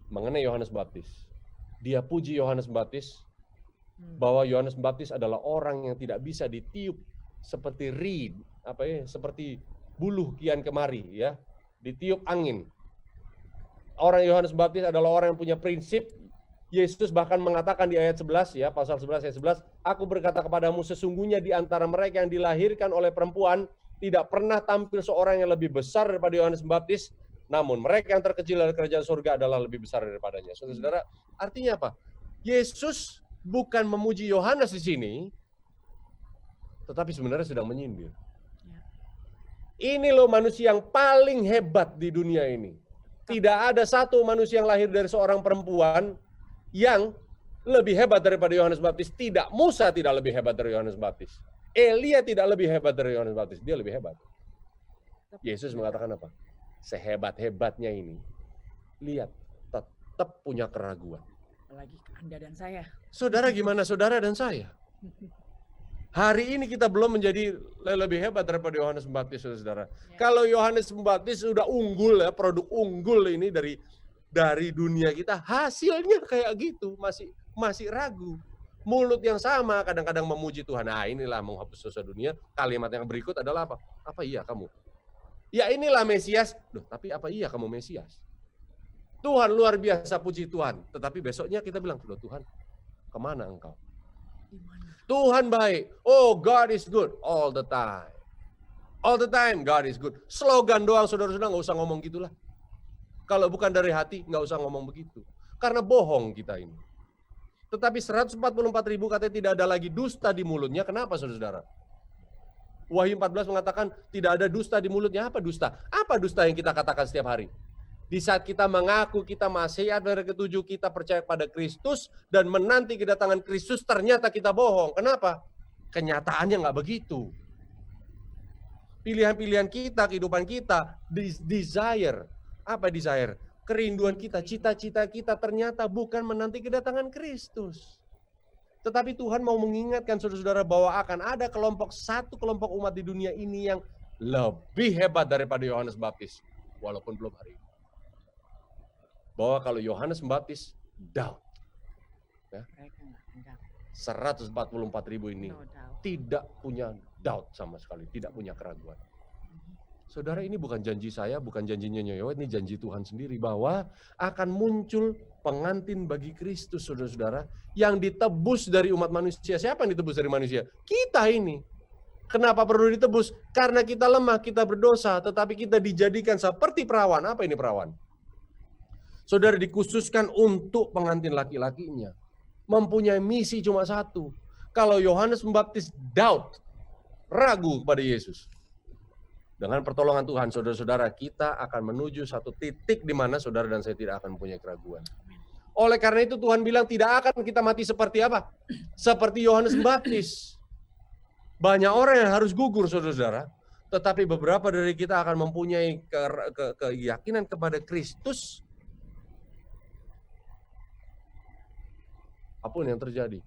mengenai Yohanes Pembaptis. Dia puji Yohanes Pembaptis bahwa Yohanes Pembaptis adalah orang yang tidak bisa ditiup seperti reed, seperti buluh kian kemari, ya, ditiup angin. Orang Yohanes Pembaptis adalah orang yang punya prinsip. Yesus bahkan mengatakan di ayat 11, ya, pasal 11 ayat 11, aku berkata kepadamu sesungguhnya di antara mereka yang dilahirkan oleh perempuan tidak pernah tampil seorang yang lebih besar daripada Yohanes Pembaptis. Namun mereka yang terkecil dari kerajaan surga adalah lebih besar daripadanya. Saudara-saudara, artinya apa? Yesus bukan memuji Yohanes di sini, tetapi sebenarnya sedang menyindir. Ini loh manusia yang paling hebat di dunia ini. Tidak ada satu manusia yang lahir dari seorang perempuan yang lebih hebat daripada Yohanes Pembaptis. Tidak, Musa tidak lebih hebat dari Yohanes Pembaptis. Elia tidak lebih hebat dari Yohanes Pembaptis. Dia lebih hebat. Yesus mengatakan apa? Sehebat-hebatnya ini, lihat, tetap punya keraguan. Apalagi Anda dan saya. Saudara gimana saudara dan saya? Hari ini kita belum menjadi lebih hebat daripada Yohanes Pembaptis, saudara. Kalau Yohanes Pembaptis sudah unggul, ya, produk unggul ini dari dunia kita, hasilnya kayak gitu, masih ragu. Mulut yang sama kadang-kadang memuji Tuhan. Nah, inilah menghapus dosa dunia. Kalimat yang berikut adalah apa? Apa iya kamu? Ya inilah Mesias. Loh, tapi apa iya kamu Mesias? Tuhan luar biasa, puji Tuhan. Tetapi besoknya kita bilang, loh Tuhan, kemana engkau? Tuhan baik. Oh, God is good all the time. All the time God is good. Slogan doang, saudara-saudara, nggak usah ngomong gitulah. Kalau bukan dari hati, nggak usah ngomong begitu. Karena bohong kita ini. Tetapi 144.000 katanya tidak ada lagi dusta di mulutnya. Kenapa, saudara-saudara? Wahyu 14 mengatakan tidak ada dusta di mulutnya. Apa dusta? Apa dusta yang kita katakan setiap hari? Di saat kita mengaku kita Masihat dari ketujuh, kita percaya pada Kristus dan menanti kedatangan Kristus, ternyata kita bohong. Kenapa? Kenyataannya nggak begitu. Pilihan-pilihan kita, kehidupan kita, desire. Apa desire? Kerinduan kita, cita-cita kita ternyata bukan menanti kedatangan Kristus. Tetapi Tuhan mau mengingatkan saudara-saudara bahwa akan ada satu kelompok umat di dunia ini yang lebih hebat daripada Yohanes Pembaptis. Walaupun belum hari ini. Bahwa kalau Yohanes Pembaptis, doubt. Ya, 144.000 ini tidak punya doubt sama sekali. Tidak punya keraguan. Saudara, ini bukan janji saya, bukan janjinya Nyonya White, ini janji Tuhan sendiri bahwa akan muncul pengantin bagi Kristus, saudara-saudara, yang ditebus dari umat manusia. Siapa yang ditebus dari manusia? Kita ini. Kenapa perlu ditebus? Karena kita lemah, kita berdosa, tetapi kita dijadikan seperti perawan. Apa ini perawan? Saudara, dikhususkan untuk pengantin laki-lakinya. Mempunyai misi cuma satu. Kalau Yohanes Pembaptis doubt, ragu kepada Yesus. Dengan pertolongan Tuhan, saudara-saudara, kita akan menuju satu titik di mana saudara dan saya tidak akan mempunyai keraguan. Oleh karena itu Tuhan bilang tidak akan kita mati seperti apa? Seperti Yohanes Pembaptis. Banyak orang yang harus gugur, saudara-saudara. Tetapi beberapa dari kita akan mempunyai keyakinan kepada Kristus. Apapun yang terjadi,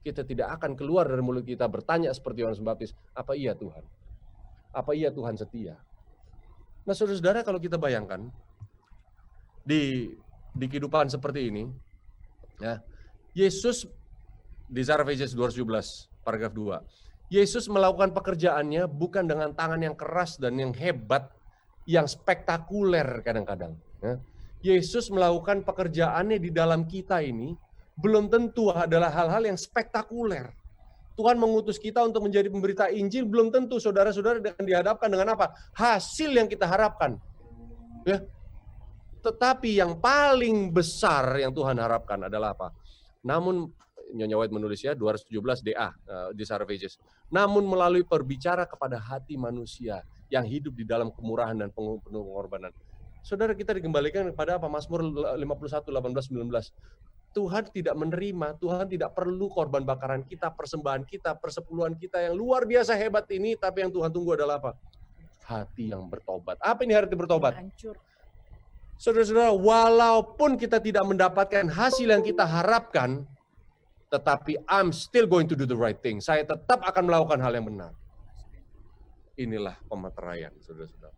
kita tidak akan keluar dari mulut kita bertanya seperti Yohanes Pembaptis, apa iya Tuhan? Apa iya Tuhan setia? Nah, saudara-saudara, kalau kita bayangkan di kehidupan seperti ini, ya, Yesus di Sarafejes 217 paragraf 2, Yesus melakukan pekerjaannya bukan dengan tangan yang keras dan yang hebat, yang spektakuler kadang-kadang. Ya. Yesus melakukan pekerjaannya di dalam kita ini belum tentu adalah hal-hal yang spektakuler. Tuhan mengutus kita untuk menjadi pemberita Injil, belum tentu saudara-saudara akan dihadapkan dengan apa? Hasil yang kita harapkan. Ya. Tetapi yang paling besar yang Tuhan harapkan adalah apa? Namun, Nyonya White menulis ya, 217 DA di Sarafejes. Namun melalui perbicara kepada hati manusia yang hidup di dalam kemurahan dan penuh pengorbanan. Saudara, kita dikembalikan kepada apa? Mazmur 51, 18, 19. Tuhan tidak menerima, Tuhan tidak perlu korban bakaran kita, persembahan kita, persepuluhan kita yang luar biasa hebat ini, tapi yang Tuhan tunggu adalah apa? Hati yang bertobat. Apa ini hati bertobat? Hancur. Saudara-saudara, walaupun kita tidak mendapatkan hasil yang kita harapkan, tetapi I'm still going to do the right thing. Saya tetap akan melakukan hal yang benar. Inilah pemeteraian, saudara-saudara.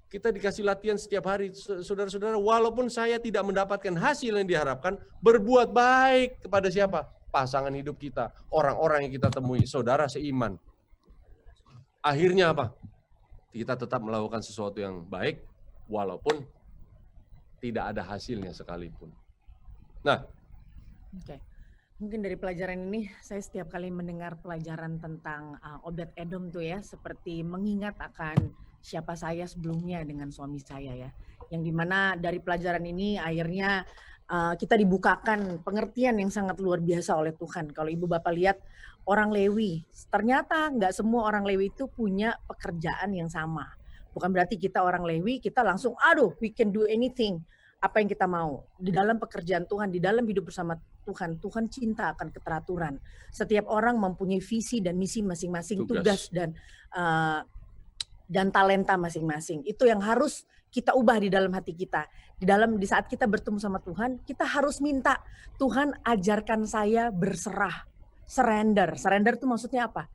Kita dikasih latihan setiap hari, saudara-saudara, walaupun saya tidak mendapatkan hasil yang diharapkan, berbuat baik kepada siapa? Pasangan hidup kita, orang-orang yang kita temui, saudara seiman. Akhirnya apa? Kita tetap melakukan sesuatu yang baik, walaupun tidak ada hasilnya sekalipun. Nah, Oke. Mungkin dari pelajaran ini, saya setiap kali mendengar pelajaran tentang Obed Edom tuh ya, seperti mengingat akan siapa saya sebelumnya dengan suami saya ya. Yang dimana dari pelajaran ini akhirnya kita dibukakan pengertian yang sangat luar biasa oleh Tuhan. Kalau Ibu Bapak lihat orang Lewi, ternyata nggak semua orang Lewi itu punya pekerjaan yang sama. Bukan berarti kita orang Lewi, kita langsung, aduh, we can do anything. Apa yang kita mau. Di dalam pekerjaan Tuhan, di dalam hidup bersama Tuhan, Tuhan cinta akan keteraturan. Setiap orang mempunyai visi dan misi masing-masing, tugas dan talenta masing-masing. Itu yang harus kita ubah di dalam hati kita. Di saat kita bertemu sama Tuhan, kita harus minta, Tuhan ajarkan saya berserah. Surrender. Surrender itu maksudnya apa?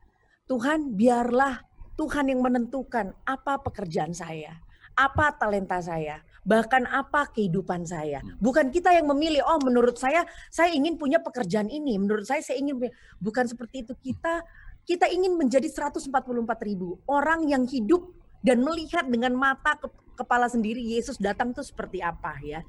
Tuhan, biarlah Tuhan yang menentukan apa pekerjaan saya, apa talenta saya, bahkan apa kehidupan saya. Bukan kita yang memilih, oh menurut saya ingin punya pekerjaan ini, menurut saya ingin punya. Bukan seperti itu. Kita ingin menjadi 144.000 orang yang hidup dan melihat dengan mata kepala sendiri Yesus datang itu seperti apa ya.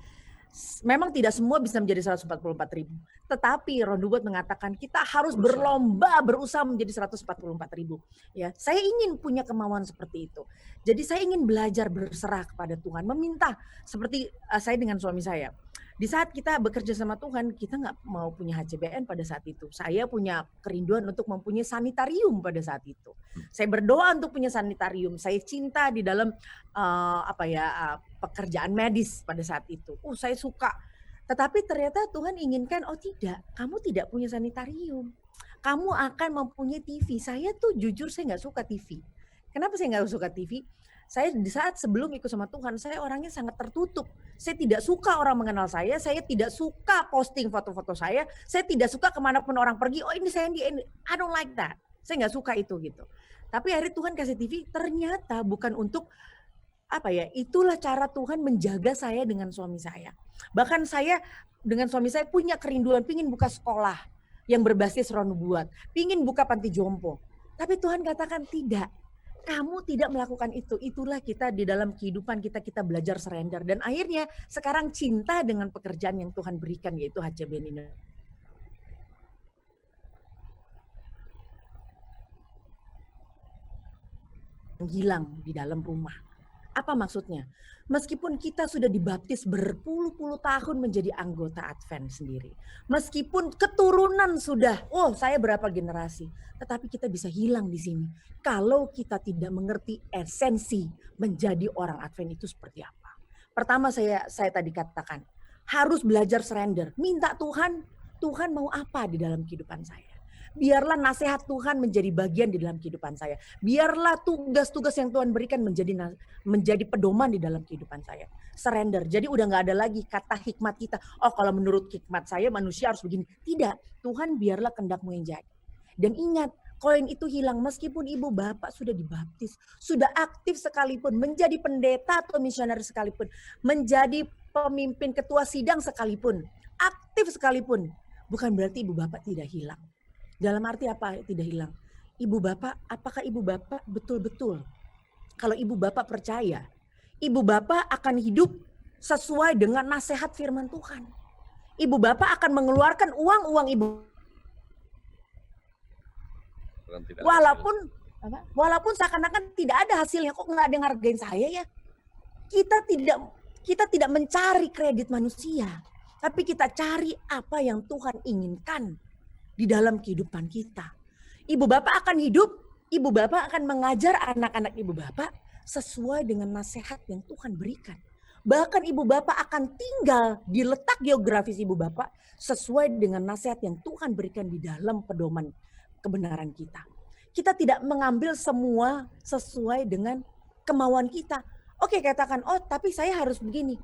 Memang tidak semua bisa menjadi 144.000. Tetapi Roh Nubuat mengatakan kita harus berlomba berusaha menjadi 144.000. Ya, saya ingin punya kemauan seperti itu. Jadi saya ingin belajar berserah kepada Tuhan, meminta seperti saya dengan suami saya. Di saat kita bekerja sama Tuhan, kita nggak mau punya HCBN pada saat itu. Saya punya kerinduan untuk mempunyai sanitarium pada saat itu. Saya berdoa untuk punya sanitarium. Saya cinta di dalam pekerjaan medis pada saat itu. Saya suka. Tetapi ternyata Tuhan inginkan, oh tidak, kamu tidak punya sanitarium. Kamu akan mempunyai TV. Saya tuh jujur saya nggak suka TV. Kenapa saya nggak suka TV? Saya di saat sebelum ikut sama Tuhan, saya orangnya sangat tertutup. Saya tidak suka orang mengenal saya tidak suka posting foto-foto saya tidak suka kemanapun orang pergi, oh ini saya ini, I don't like that. Saya nggak suka itu gitu. Tapi akhirnya Tuhan kasih TV, ternyata bukan untuk itulah cara Tuhan menjaga saya dengan suami saya. Bahkan saya dengan suami saya punya kerinduan, pingin buka sekolah yang berbasis Roh Nubuat, pingin buka panti jompo. Tapi Tuhan katakan tidak. Kamu tidak melakukan itu. Itulah kita di dalam kehidupan kita belajar surrender. Dan akhirnya sekarang cinta dengan pekerjaan yang Tuhan berikan, yaitu HCBN ini. Hilang di dalam rumah. Apa maksudnya? Meskipun kita sudah dibaptis berpuluh-puluh tahun menjadi anggota Advent sendiri. Meskipun keturunan sudah, saya berapa generasi. Tetapi kita bisa hilang di sini. Kalau kita tidak mengerti esensi menjadi orang Advent itu seperti apa. Pertama saya tadi katakan, harus belajar surrender. Minta Tuhan mau apa di dalam kehidupan saya. Biarlah nasihat Tuhan menjadi bagian di dalam kehidupan saya. Biarlah tugas-tugas yang Tuhan berikan menjadi pedoman di dalam kehidupan saya. Surrender. Jadi udah gak ada lagi kata hikmat kita. Kalau menurut hikmat saya manusia harus begini. Tidak. Tuhan biarlah kehendak-Mu yang jadi. Dan ingat, koin itu hilang meskipun ibu bapak sudah dibaptis. Sudah aktif sekalipun. Menjadi pendeta atau misionaris sekalipun. Menjadi pemimpin ketua sidang sekalipun. Aktif sekalipun. Bukan berarti ibu bapak tidak hilang. Dalam arti apa tidak hilang? Ibu bapak, apakah ibu bapak betul-betul? Kalau ibu bapak percaya, ibu bapak akan hidup sesuai dengan nasihat firman Tuhan. Ibu bapak akan mengeluarkan uang ibu. Walaupun seakan-akan tidak ada hasilnya, kok nggak ada yang hargain saya ya? Kita tidak mencari kredit manusia, tapi kita cari apa yang Tuhan inginkan di dalam kehidupan kita. Ibu bapak akan hidup, ibu bapak akan mengajar anak-anak ibu bapak sesuai dengan nasihat yang Tuhan berikan. Bahkan ibu bapak akan tinggal di letak geografis ibu bapak sesuai dengan nasihat yang Tuhan berikan di dalam pedoman kebenaran kita. Kita tidak mengambil semua sesuai dengan kemauan kita. Oke, katakan, tapi saya harus begini.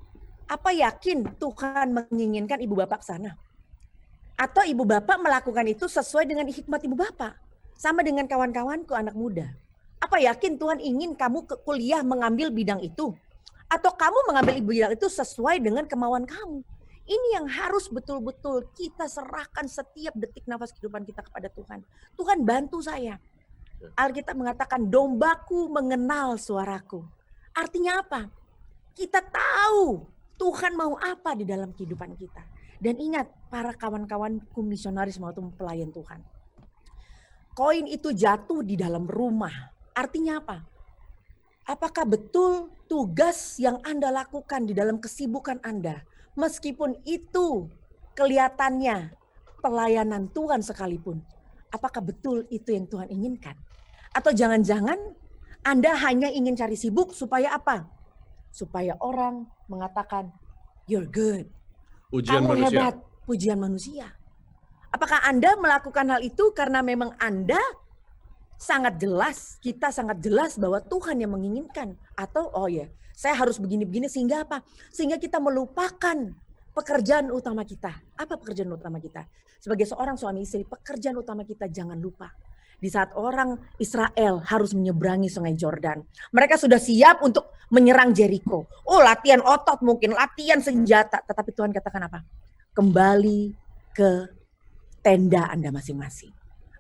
Apa yakin Tuhan menginginkan ibu bapak ke sana? Atau ibu bapak melakukan itu sesuai dengan hikmat ibu bapak. Sama dengan kawan-kawanku anak muda. Apa yakin Tuhan ingin kamu ke kuliah mengambil bidang itu? Atau kamu mengambil bidang itu sesuai dengan kemauan kamu? Ini yang harus betul-betul kita serahkan setiap detik nafas kehidupan kita kepada Tuhan. Tuhan bantu saya. Alkitab mengatakan dombaku mengenal suaraku. Artinya apa? Kita tahu Tuhan mau apa di dalam kehidupan kita. Dan ingat para kawan-kawanku misionaris maupun pelayan Tuhan. Koin itu jatuh di dalam rumah. Artinya apa? Apakah betul tugas yang Anda lakukan di dalam kesibukan Anda, meskipun itu kelihatannya pelayanan Tuhan sekalipun, apakah betul itu yang Tuhan inginkan? Atau jangan-jangan Anda hanya ingin cari sibuk supaya apa? Supaya orang mengatakan, you're good. Pujian Kamu manusia. hebat, pujian manusia. Apakah Anda melakukan hal itu karena memang Anda kita sangat jelas bahwa Tuhan yang menginginkan. Atau saya harus begini-begini sehingga apa? Sehingga kita melupakan pekerjaan utama kita. Apa pekerjaan utama kita? Sebagai seorang suami istri, pekerjaan utama kita jangan lupa. Di saat orang Israel harus menyeberangi sungai Jordan. Mereka sudah siap untuk menyerang Jericho. Latihan otot mungkin, latihan senjata. Tetapi Tuhan katakan apa? Kembali ke tenda Anda masing-masing.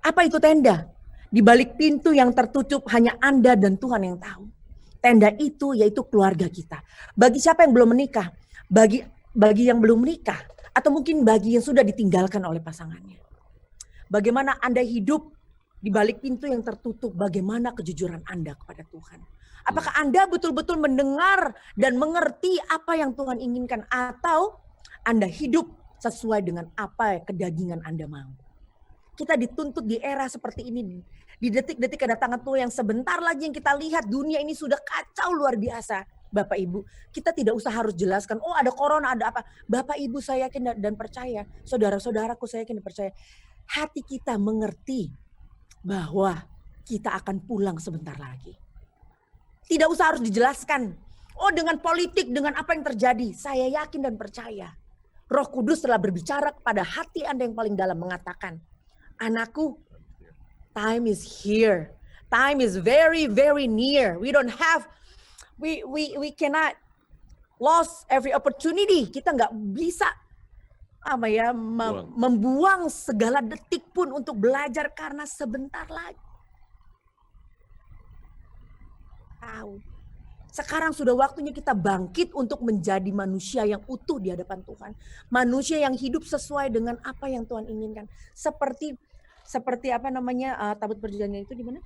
Apa itu tenda? Di balik pintu yang tertutup hanya Anda dan Tuhan yang tahu. Tenda itu yaitu keluarga kita. Bagi siapa yang belum menikah? Bagi yang belum menikah. Atau mungkin bagi yang sudah ditinggalkan oleh pasangannya. Bagaimana Anda hidup di balik pintu yang tertutup, bagaimana kejujuran Anda kepada Tuhan? Apakah Anda betul-betul mendengar dan mengerti apa yang Tuhan inginkan? Atau Anda hidup sesuai dengan apa kedagingan Anda mau? Kita dituntut di era seperti ini. Di detik-detik kedatangan Tuhan yang sebentar lagi yang kita lihat dunia ini sudah kacau luar biasa. Bapak Ibu, kita tidak usah harus jelaskan, ada corona, ada apa. Bapak Ibu saya yakin dan percaya. Saudara-saudaraku saya yakin dan percaya. Hati kita mengerti bahwa kita akan pulang sebentar lagi. Tidak usah harus dijelaskan. Dengan politik, dengan apa yang terjadi. Saya yakin dan percaya. Roh Kudus telah berbicara kepada hati Anda yang paling dalam mengatakan, anakku, time is here. Time is very, very near. We cannot lose every opportunity. Kita nggak bisa membuang segala detik pun untuk belajar karena sebentar lagi. Sekarang sudah waktunya kita bangkit untuk menjadi manusia yang utuh di hadapan Tuhan. Manusia yang hidup sesuai dengan apa yang Tuhan inginkan. Seperti tabut perjanjian itu di mana?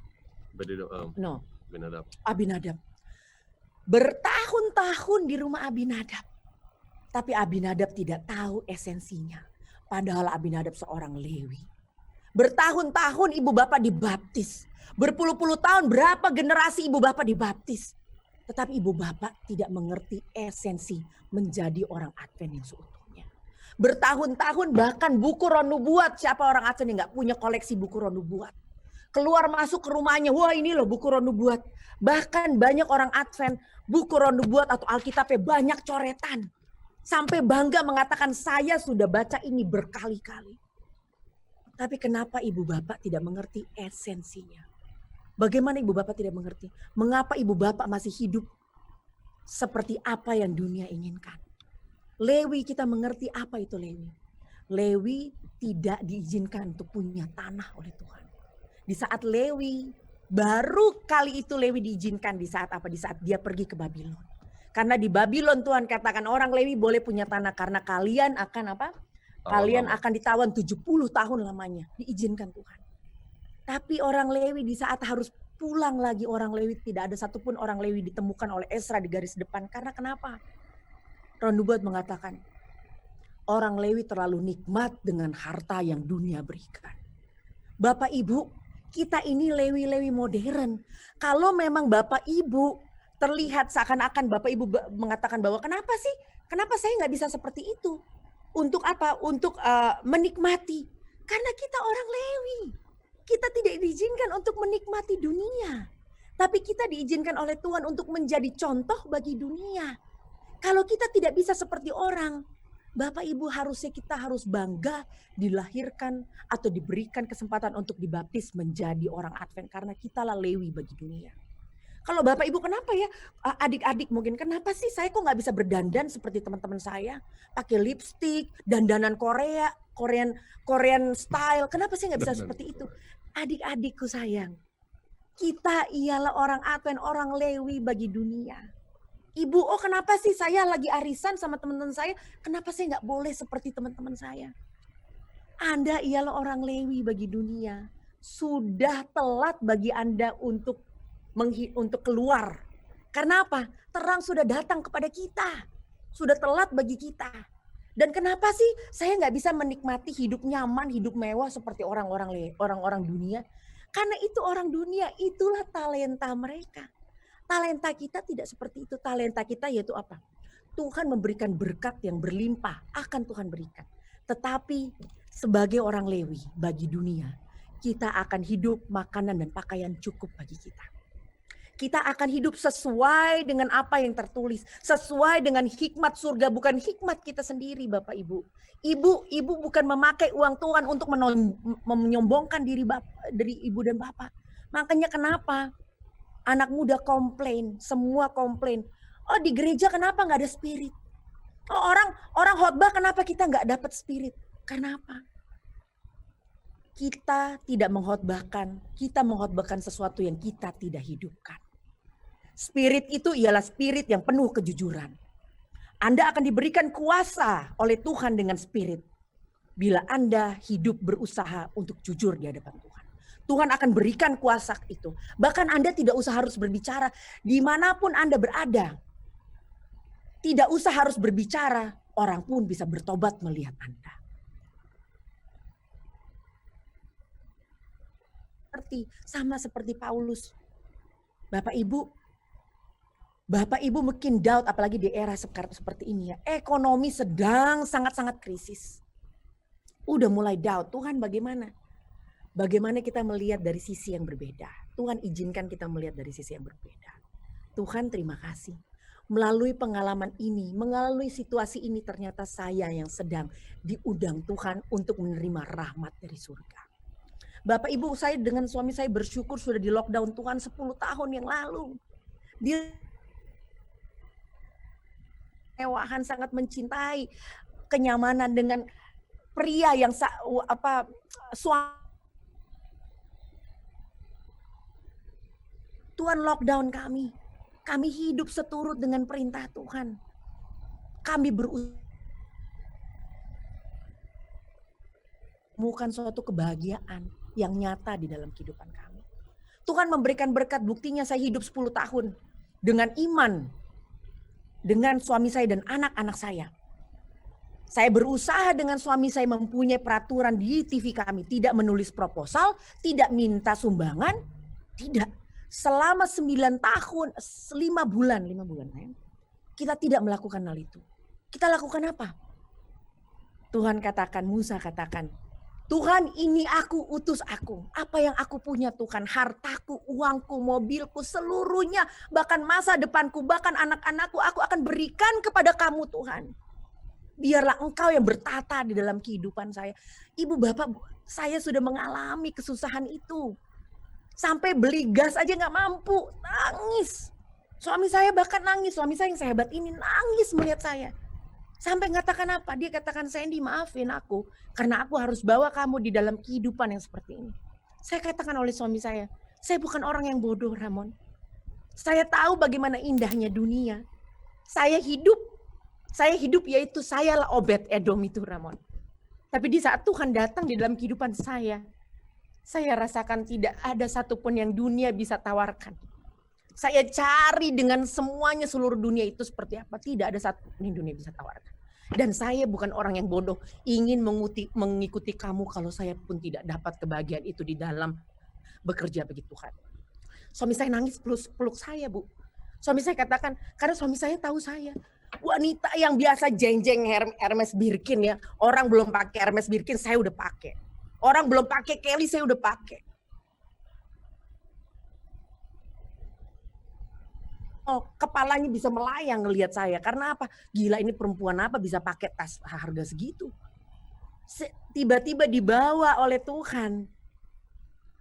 Abinadab. Abinadab. bertahun-tahun di rumah Abinadab. Tapi Abinadab tidak tahu esensinya. Padahal Abinadab seorang Lewi. Bertahun-tahun ibu bapak dibaptis. Berpuluh-puluh tahun berapa generasi ibu bapak dibaptis. Tetapi ibu bapak tidak mengerti esensi menjadi orang Advent yang seutuhnya. Bertahun-tahun bahkan buku Roh Nubuat. Siapa orang Advent yang gak punya koleksi buku Roh Nubuat? Keluar masuk ke rumahnya, wah ini loh buku Roh Nubuat. Bahkan banyak orang Advent buku Roh Nubuat atau Alkitabnya banyak coretan. Sampai bangga mengatakan saya sudah baca ini berkali-kali. Tapi kenapa ibu bapak tidak mengerti esensinya? Bagaimana ibu bapak tidak mengerti? Mengapa ibu bapak masih hidup seperti apa yang dunia inginkan? Lewi, kita mengerti apa itu Lewi. Lewi tidak diizinkan untuk punya tanah oleh Tuhan. Di saat Lewi, baru kali itu Lewi diizinkan di saat apa? Di saat dia pergi ke Babylon. Karena di Babylon Tuhan katakan orang Lewi boleh punya tanah karena kalian akan apa? Kalian akan ditawan 70 tahun lamanya. Diizinkan Tuhan. Tapi orang Lewi di saat harus pulang lagi, orang Lewi tidak ada satupun orang Lewi ditemukan oleh Ezra di garis depan. Karena kenapa? Roh Nubuat mengatakan, orang Lewi terlalu nikmat dengan harta yang dunia berikan. Bapak Ibu, kita ini Lewi-Lewi modern. Kalau memang Bapak Ibu terlihat seakan-akan Bapak Ibu mengatakan bahwa kenapa sih? Kenapa saya nggak bisa seperti itu? Untuk apa? Untuk menikmati. Karena kita orang Lewi. Kita tidak diizinkan untuk menikmati dunia. Tapi kita diizinkan oleh Tuhan untuk menjadi contoh bagi dunia. Kalau kita tidak bisa seperti orang, Bapak Ibu harusnya kita harus bangga dilahirkan atau diberikan kesempatan untuk dibaptis menjadi orang Advent. Karena kitalah Lewi bagi dunia. Kalau Bapak Ibu kenapa ya adik-adik mungkin kenapa sih saya kok nggak bisa berdandan seperti teman-teman saya pakai lipstick, dandanan Korea, Korean style, kenapa sih nggak bisa seperti itu? Adik-adikku sayang, kita ialah orang Advent, orang Lewi bagi dunia. Ibu, oh kenapa sih saya lagi arisan sama teman-teman saya, kenapa saya nggak boleh seperti teman-teman saya? Anda ialah orang Lewi bagi dunia, sudah telat bagi Anda untuk keluar. Karena apa? Terang sudah datang kepada kita. Sudah telat bagi kita. Dan kenapa sih saya nggak bisa menikmati hidup nyaman, hidup mewah seperti orang-orang dunia? Karena itu orang dunia, itulah talenta mereka. Talenta kita tidak seperti itu. Talenta kita yaitu apa? Tuhan memberikan berkat yang berlimpah, akan Tuhan berikan. Tetapi sebagai orang Lewi bagi dunia, kita akan hidup makanan dan pakaian cukup bagi kita. Kita akan hidup sesuai dengan apa yang tertulis. Sesuai dengan hikmat surga, bukan hikmat kita sendiri Bapak Ibu. Ibu bukan memakai uang Tuhan untuk menyombongkan diri ibu dan bapak. Makanya kenapa anak muda komplain, semua komplain. Oh di gereja kenapa nggak ada spirit? Oh orang khotbah kenapa kita nggak dapat spirit? Kenapa? Kita tidak mengkhotbahkan, kita mengkhotbahkan sesuatu yang kita tidak hidupkan. Spirit itu ialah spirit yang penuh kejujuran. Anda akan diberikan kuasa oleh Tuhan dengan spirit. Bila Anda hidup berusaha untuk jujur di hadapan Tuhan. Tuhan akan berikan kuasa itu. Bahkan Anda tidak usah harus berbicara. Dimanapun Anda berada. Tidak usah harus berbicara. Orang pun bisa bertobat melihat Anda. Sama seperti Paulus. Bapak Ibu mungkin doubt apalagi di era seperti ini ya. Ekonomi sedang sangat-sangat krisis. Udah mulai doubt, Tuhan bagaimana? Bagaimana kita melihat dari sisi yang berbeda? Tuhan izinkan kita melihat dari sisi yang berbeda. Tuhan terima kasih. Melalui pengalaman ini, melalui situasi ini ternyata saya yang sedang diundang Tuhan untuk menerima rahmat dari surga. Bapak Ibu, saya dengan suami saya bersyukur sudah di lockdown Tuhan 10 tahun yang lalu. Dia kemewahan, sangat mencintai kenyamanan dengan pria yang suami. Tuhan lockdown kami. Kami hidup seturut dengan perintah Tuhan. Kami bukan suatu kebahagiaan yang nyata di dalam kehidupan kami. Tuhan memberikan berkat, buktinya saya hidup 10 tahun. dengan iman, dengan suami saya dan anak-anak saya. Saya berusaha dengan suami saya mempunyai peraturan di TV kami. Tidak menulis proposal, tidak minta sumbangan, tidak. Selama 9 tahun, 5 bulan, kita tidak melakukan hal itu. Kita lakukan apa? Tuhan katakan, Musa katakan, Tuhan ini aku, utus aku. Apa yang aku punya Tuhan? Hartaku, uangku, mobilku, seluruhnya. Bahkan masa depanku, bahkan anak-anakku, aku akan berikan kepada kamu Tuhan. Biarlah engkau yang bertata di dalam kehidupan saya. Ibu bapak, saya sudah mengalami kesusahan itu. Sampai beli gas aja gak mampu, nangis. Suami saya bahkan nangis, suami saya yang sehebat ini nangis melihat saya. Sampai mengatakan apa? Dia katakan, Sandy maafin aku. Karena aku harus bawa kamu di dalam kehidupan yang seperti ini. Saya katakan oleh suami saya bukan orang yang bodoh Ramon. Saya tahu bagaimana indahnya dunia. Saya hidup yaitu sayalah Obed Edom itu Ramon. Tapi di saat Tuhan datang di dalam kehidupan saya rasakan tidak ada satupun yang dunia bisa tawarkan. Saya cari dengan semuanya seluruh dunia itu seperti apa. Tidak ada satu yang dunia bisa tawarkan. Dan saya bukan orang yang bodoh ingin mengikuti kamu kalau saya pun tidak dapat kebahagiaan itu di dalam bekerja bagi Tuhan. Suami saya nangis peluk saya Bu. Suami saya katakan, karena suami saya tahu saya. Wanita yang biasa jeng-jeng Hermes Birkin ya. Orang belum pakai Hermes Birkin saya udah pakai. Orang belum pakai Kelly saya udah pakai. Oh, kepalanya bisa melayang ngelihat saya. Karena apa? Gila ini perempuan apa bisa pakai tas harga segitu. Tiba-tiba dibawa oleh Tuhan.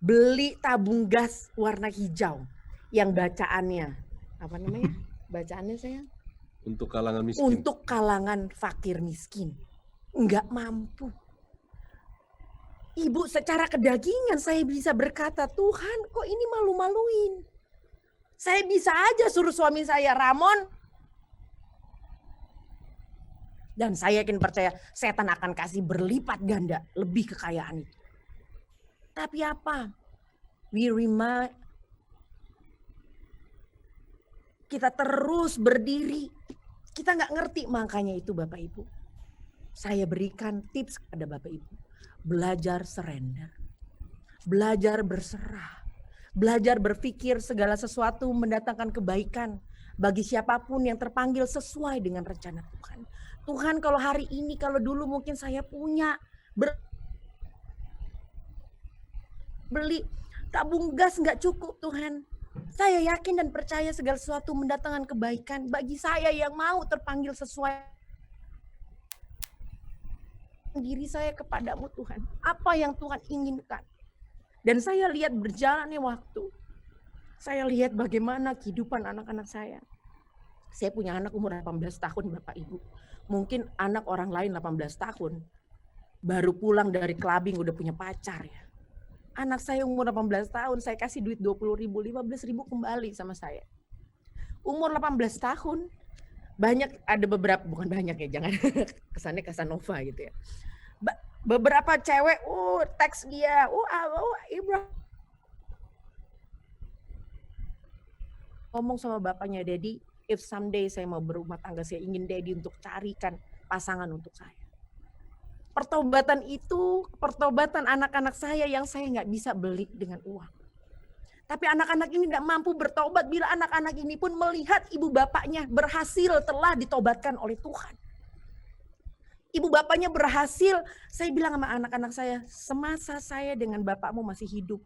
Beli tabung gas warna hijau. Yang bacaannya. Apa namanya? Bacaannya saya? Untuk kalangan miskin. Untuk kalangan fakir miskin. Enggak mampu. Ibu secara kedagingan saya bisa berkata, Tuhan kok ini malu-maluin. Saya bisa aja suruh suami saya, Ramon. Dan saya yakin percaya setan akan kasih berlipat ganda lebih kekayaan itu. Tapi apa? Kita terus berdiri. Kita nggak ngerti makanya itu Bapak Ibu. Saya berikan tips kepada Bapak Ibu. Belajar surrender. Belajar berserah. Belajar berpikir segala sesuatu mendatangkan kebaikan bagi siapapun yang terpanggil sesuai dengan rencana Tuhan. Tuhan kalau hari ini, kalau dulu mungkin saya punya beli tabung gas nggak cukup Tuhan. Saya yakin dan percaya segala sesuatu mendatangkan kebaikan bagi saya yang mau terpanggil sesuai diri saya kepadamu Tuhan. Apa yang Tuhan inginkan. Dan saya lihat berjalannya waktu. Saya lihat bagaimana kehidupan anak-anak saya. Saya punya anak umur 18 tahun Bapak Ibu. Mungkin anak orang lain 18 tahun. Baru pulang dari clubbing udah punya pacar ya. Anak saya umur 18 tahun, saya kasih duit 20.000, 15.000 kembali sama saya. Umur 18 tahun, banyak, ada beberapa, bukan banyak ya, jangan kesannya Casanova gitu ya. Beberapa cewek, teks dia, Ibrahim. Ngomong sama bapaknya, Daddy, if someday saya mau berumah tangga, saya ingin Daddy untuk carikan pasangan untuk saya. Pertobatan itu, pertobatan anak-anak saya yang saya nggak bisa beli dengan uang. Tapi anak-anak ini nggak mampu bertobat bila anak-anak ini pun melihat ibu bapaknya berhasil telah ditobatkan oleh Tuhan. Ibu bapaknya berhasil, saya bilang sama anak-anak saya, semasa saya dengan bapakmu masih hidup,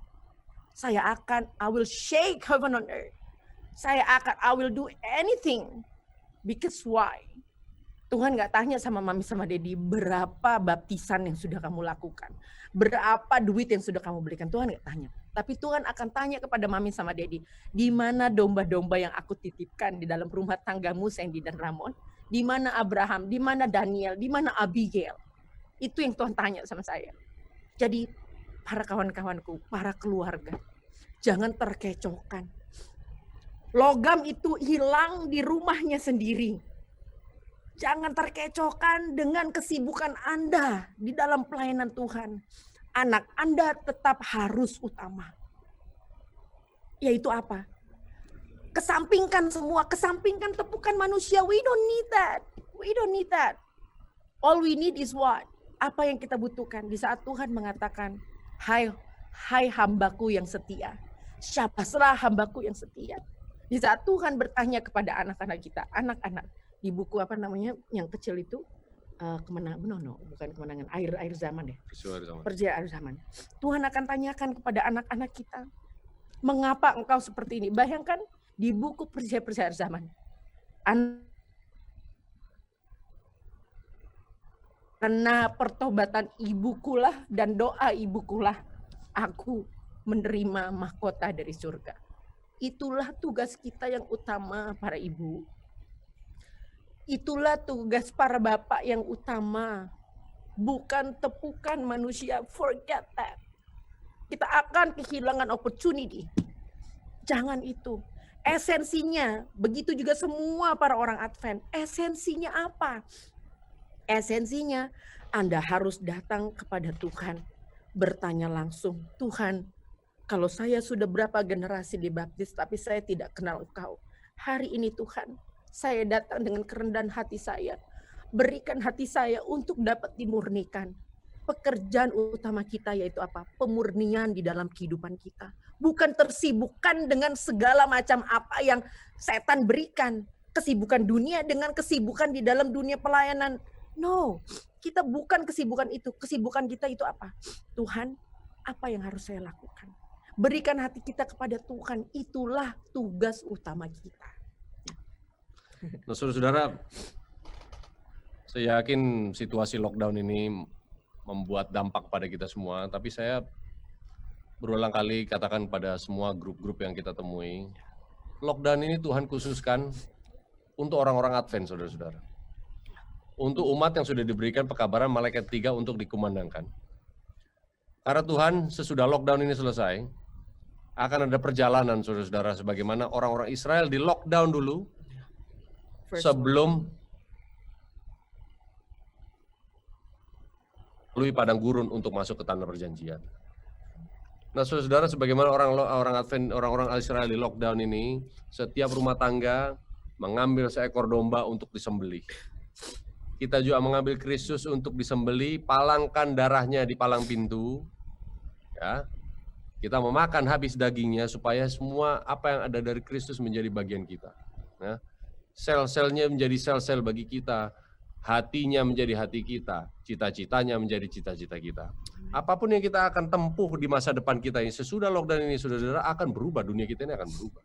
I will shake heaven on earth. I will do anything. Because why? Tuhan nggak tanya sama mami sama daddy, berapa baptisan yang sudah kamu lakukan. Berapa duit yang sudah kamu belikan. Tuhan nggak tanya. Tapi Tuhan akan tanya kepada mami sama daddy, di mana domba-domba yang aku titipkan di dalam rumah tanggamu, Sandy dan Ramon? Di mana Abraham, di mana Daniel, di mana Abigail? Itu yang Tuhan tanya sama saya. Jadi para kawan-kawanku, para keluarga, jangan terkecohkan. Logam itu hilang di rumahnya sendiri. Jangan terkecohkan dengan kesibukan Anda di dalam pelayanan Tuhan. Anak Anda tetap harus utama. Yaitu apa? Kesampingkan semua, kesampingkan tepukan manusia. We don't need that. We don't need that. All we need is what? Apa yang kita butuhkan di saat Tuhan mengatakan, hai hambaku yang setia. Siapalah hambaku yang setia. Di saat Tuhan bertanya kepada anak-anak kita, anak-anak, di buku apa namanya yang kecil itu, bukan kemenangan, air zaman deh. Perjalanan air zaman. Tuhan akan tanyakan kepada anak-anak kita, mengapa engkau seperti ini? Bayangkan di buku perjalanan air zaman. Karena pertobatan ibukulah dan doa ibukulah, aku menerima mahkota dari surga. Itulah tugas kita yang utama, para ibu. Itulah tugas para bapak yang utama. Bukan tepukan manusia, forget that. Kita akan kehilangan opportunity. Jangan itu. Esensinya, begitu juga semua para orang Advent. Esensinya apa? Esensinya, Anda harus datang kepada Tuhan. Bertanya langsung, Tuhan, kalau saya sudah berapa generasi dibaptis, tapi saya tidak kenal Engkau. Hari ini Tuhan, saya datang dengan kerendahan hati saya. Berikan hati saya untuk dapat dimurnikan. Pekerjaan utama kita yaitu apa? Pemurnian di dalam kehidupan kita. Bukan tersibukkan dengan segala macam apa yang setan berikan. Kesibukan dunia dengan kesibukan di dalam dunia pelayanan. No, kita bukan kesibukan itu. Kesibukan kita itu apa? Tuhan, apa yang harus saya lakukan? Berikan hati kita kepada Tuhan. Itulah tugas utama kita. Nah, saudara-saudara, saya yakin situasi lockdown ini membuat dampak pada kita semua, tapi saya berulang kali katakan pada semua grup-grup yang kita temui, lockdown ini Tuhan khususkan untuk orang-orang Advent, saudara-saudara. Untuk umat yang sudah diberikan pekabaran malaikat 3 untuk dikumandangkan. Karena Tuhan sesudah lockdown ini selesai, akan ada perjalanan, saudara-saudara, sebagaimana orang-orang Israel di lockdown dulu, sebelum melalui padang gurun untuk masuk ke tanah perjanjian. Nah, saudara, sebagaimana orang Advent, orang-orang Israel di lockdown ini, setiap rumah tangga mengambil seekor domba untuk disembelih. Kita juga mengambil Kristus untuk disembelih, palangkan darahnya di palang pintu. Ya. Kita memakan habis dagingnya supaya semua apa yang ada dari Kristus menjadi bagian kita. Ya. Sel-selnya menjadi sel-sel bagi kita. Hatinya menjadi hati kita, cita-citanya menjadi cita-cita kita. Apapun yang kita akan tempuh di masa depan kita ini, sesudah lockdown ini, saudara-saudara, akan berubah, dunia kita ini akan berubah.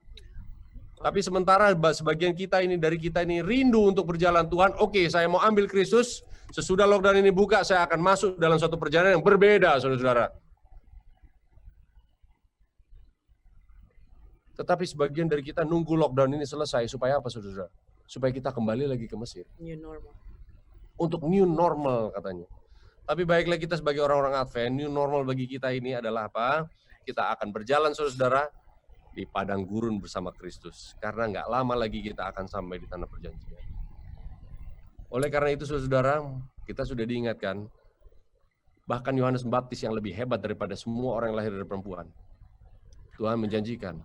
Tapi sementara sebagian kita ini, dari kita ini rindu untuk berjalan Tuhan, oke, saya mau ambil Kristus, sesudah lockdown ini buka, saya akan masuk dalam suatu perjalanan yang berbeda, saudara-saudara. Tetapi sebagian dari kita nunggu lockdown ini selesai, supaya apa, saudara-saudara? Supaya kita kembali lagi ke Mesir. New normal. Untuk new normal katanya. Tapi baiklah kita sebagai orang-orang Advent, new normal bagi kita ini adalah apa? Kita akan berjalan saudara-saudara di padang gurun bersama Kristus. Karena nggak lama lagi kita akan sampai di tanah perjanjian. Oleh karena itu saudara-saudara, kita sudah diingatkan, bahkan Yohanes Pembaptis yang lebih hebat daripada semua orang yang lahir dari perempuan. Tuhan menjanjikan,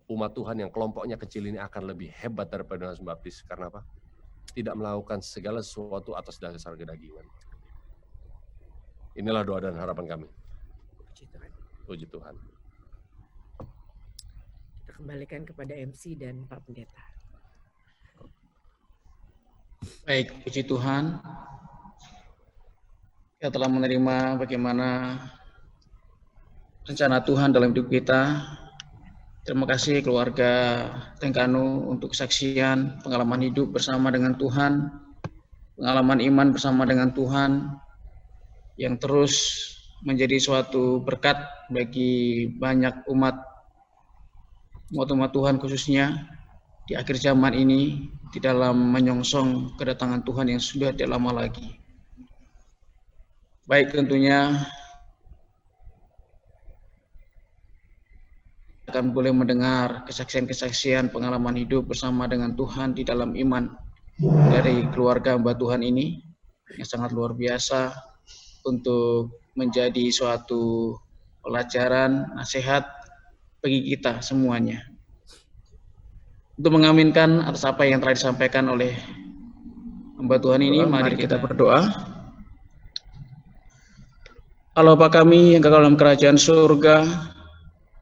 umat Tuhan yang kelompoknya kecil ini akan lebih hebat daripada Yohanes Pembaptis. Karena apa? Tidak melakukan segala sesuatu atas dasar kedagingan. Inilah doa dan harapan kami. Puji Tuhan. Kita kembalikan kepada MC dan Pak Pendeta. Baik, puji Tuhan. Kita telah menerima bagaimana rencana Tuhan dalam hidup kita. Terima kasih keluarga Tengkanu untuk kesaksian, pengalaman hidup bersama dengan Tuhan, pengalaman iman bersama dengan Tuhan, yang terus menjadi suatu berkat bagi banyak umat Tuhan khususnya di akhir zaman ini, di dalam menyongsong kedatangan Tuhan yang sudah tidak lama lagi. Baik, tentunya akan boleh mendengar kesaksian-kesaksian pengalaman hidup bersama dengan Tuhan di dalam iman dari keluarga hamba Tuhan ini yang sangat luar biasa untuk menjadi suatu pelajaran, nasihat bagi kita semuanya. untuk mengaminkan atas apa yang telah disampaikan oleh hamba Tuhan ini. Mari kita berdoa. Allah Bapa kami yang kekal dalam kerajaan surga,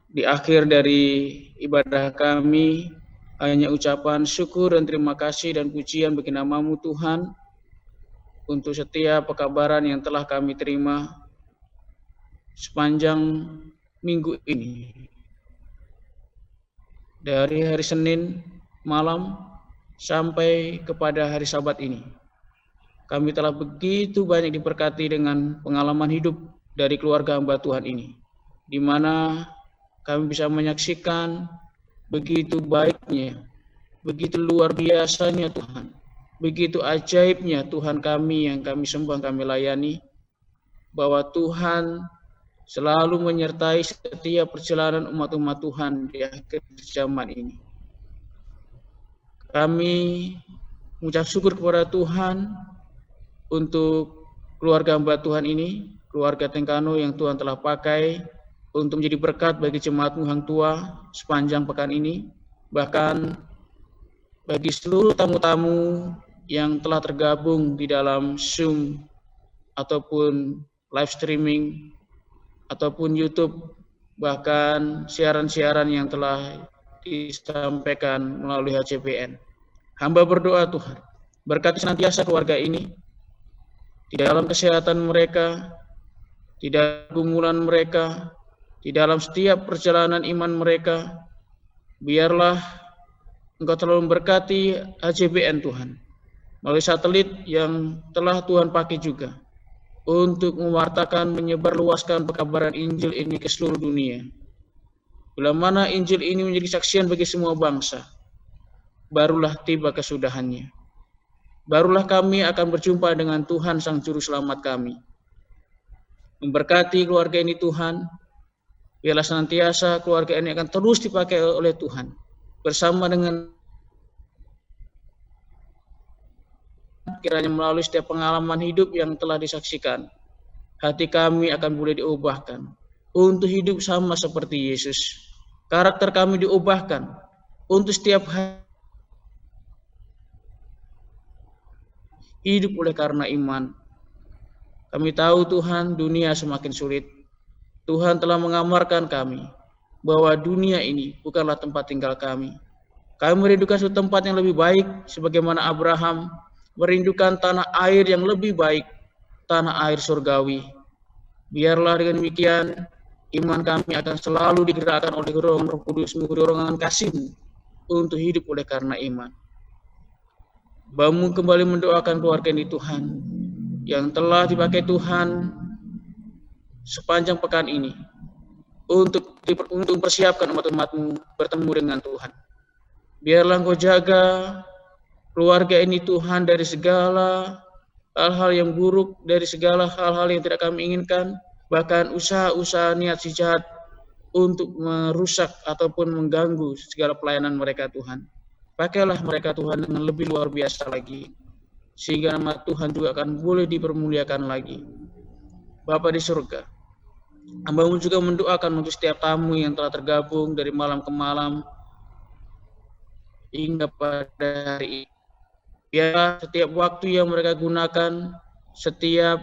di akhir dari ibadah kami hanya ucapan syukur dan terima kasih dan pujian bagi nama-Mu Tuhan untuk setiap pekabaran yang telah kami terima sepanjang minggu ini. Dari hari Senin malam sampai kepada hari Sabat ini. Kami telah begitu banyak diberkati dengan pengalaman hidup dari keluarga hamba Tuhan ini, di mana kami bisa menyaksikan begitu baiknya, begitu luar biasanya Tuhan, begitu ajaibnya Tuhan kami yang kami sembah, kami layani, bahwa Tuhan selalu menyertai setiap perjalanan umat-umat Tuhan di akhir zaman ini. Kami mengucap syukur kepada Tuhan untuk keluarga hamba Tuhan ini, keluarga Tengkano yang Tuhan telah pakai untuk menjadi berkat bagi jemaat-Mu Hang Tua sepanjang pekan ini, bahkan bagi seluruh tamu-tamu yang telah tergabung di dalam Zoom ataupun live streaming ataupun YouTube, bahkan siaran-siaran yang telah disampaikan melalui HCPN. Hamba berdoa Tuhan, berkati senantiasa keluarga ini, di dalam kesehatan mereka, di dalam pergumulan mereka, di dalam setiap perjalanan iman mereka. Biarlah Engkau terlalu memberkati HCPN Tuhan, melalui satelit yang telah Tuhan pakai juga, untuk mewartakan, menyebarluaskan pekabaran Injil ini ke seluruh dunia. Bila mana Injil ini menjadi saksian bagi semua bangsa, barulah tiba kesudahannya. Barulah kami akan berjumpa dengan Tuhan Sang Juru Selamat kami. Memberkati keluarga ini Tuhan, biarlah senantiasa keluarga ini akan terus dipakai oleh Tuhan, bersama dengan kiranya melalui setiap pengalaman hidup yang telah disaksikan, hati kami akan boleh diubahkan untuk hidup sama seperti Yesus. Karakter kami diubahkan untuk setiap hari hidup oleh karena iman. Kami tahu Tuhan, dunia semakin sulit. Tuhan telah mengamarkan kami bahwa dunia ini bukanlah tempat tinggal kami. Kami merindukan suatu tempat yang lebih baik, sebagaimana Abraham merindukan tanah air yang lebih baik, tanah air surgawi. Biarlah dengan demikian, iman kami akan selalu digerakkan oleh Roh Kudus-Mu, dorongan kasih-Mu untuk hidup oleh karena iman. Bamu kembali mendoakan keluarga ini Tuhan, yang telah dipakai Tuhan sepanjang pekan ini untuk mempersiapkan umat-umat-Mu bertemu dengan Tuhan. Biarlah Engkau jaga keluarga ini Tuhan dari segala hal-hal yang buruk, dari segala hal-hal yang tidak kami inginkan, bahkan usaha-usaha niat si jahat untuk merusak ataupun mengganggu segala pelayanan mereka Tuhan. Pakailah mereka Tuhan dengan lebih luar biasa lagi, sehingga nama Tuhan juga akan boleh dipermuliakan lagi. Bapa di surga, Hamba-Mu juga mendoakan untuk setiap tamu yang telah tergabung dari malam ke malam hingga pada hari ini. Biar setiap waktu yang mereka gunakan, setiap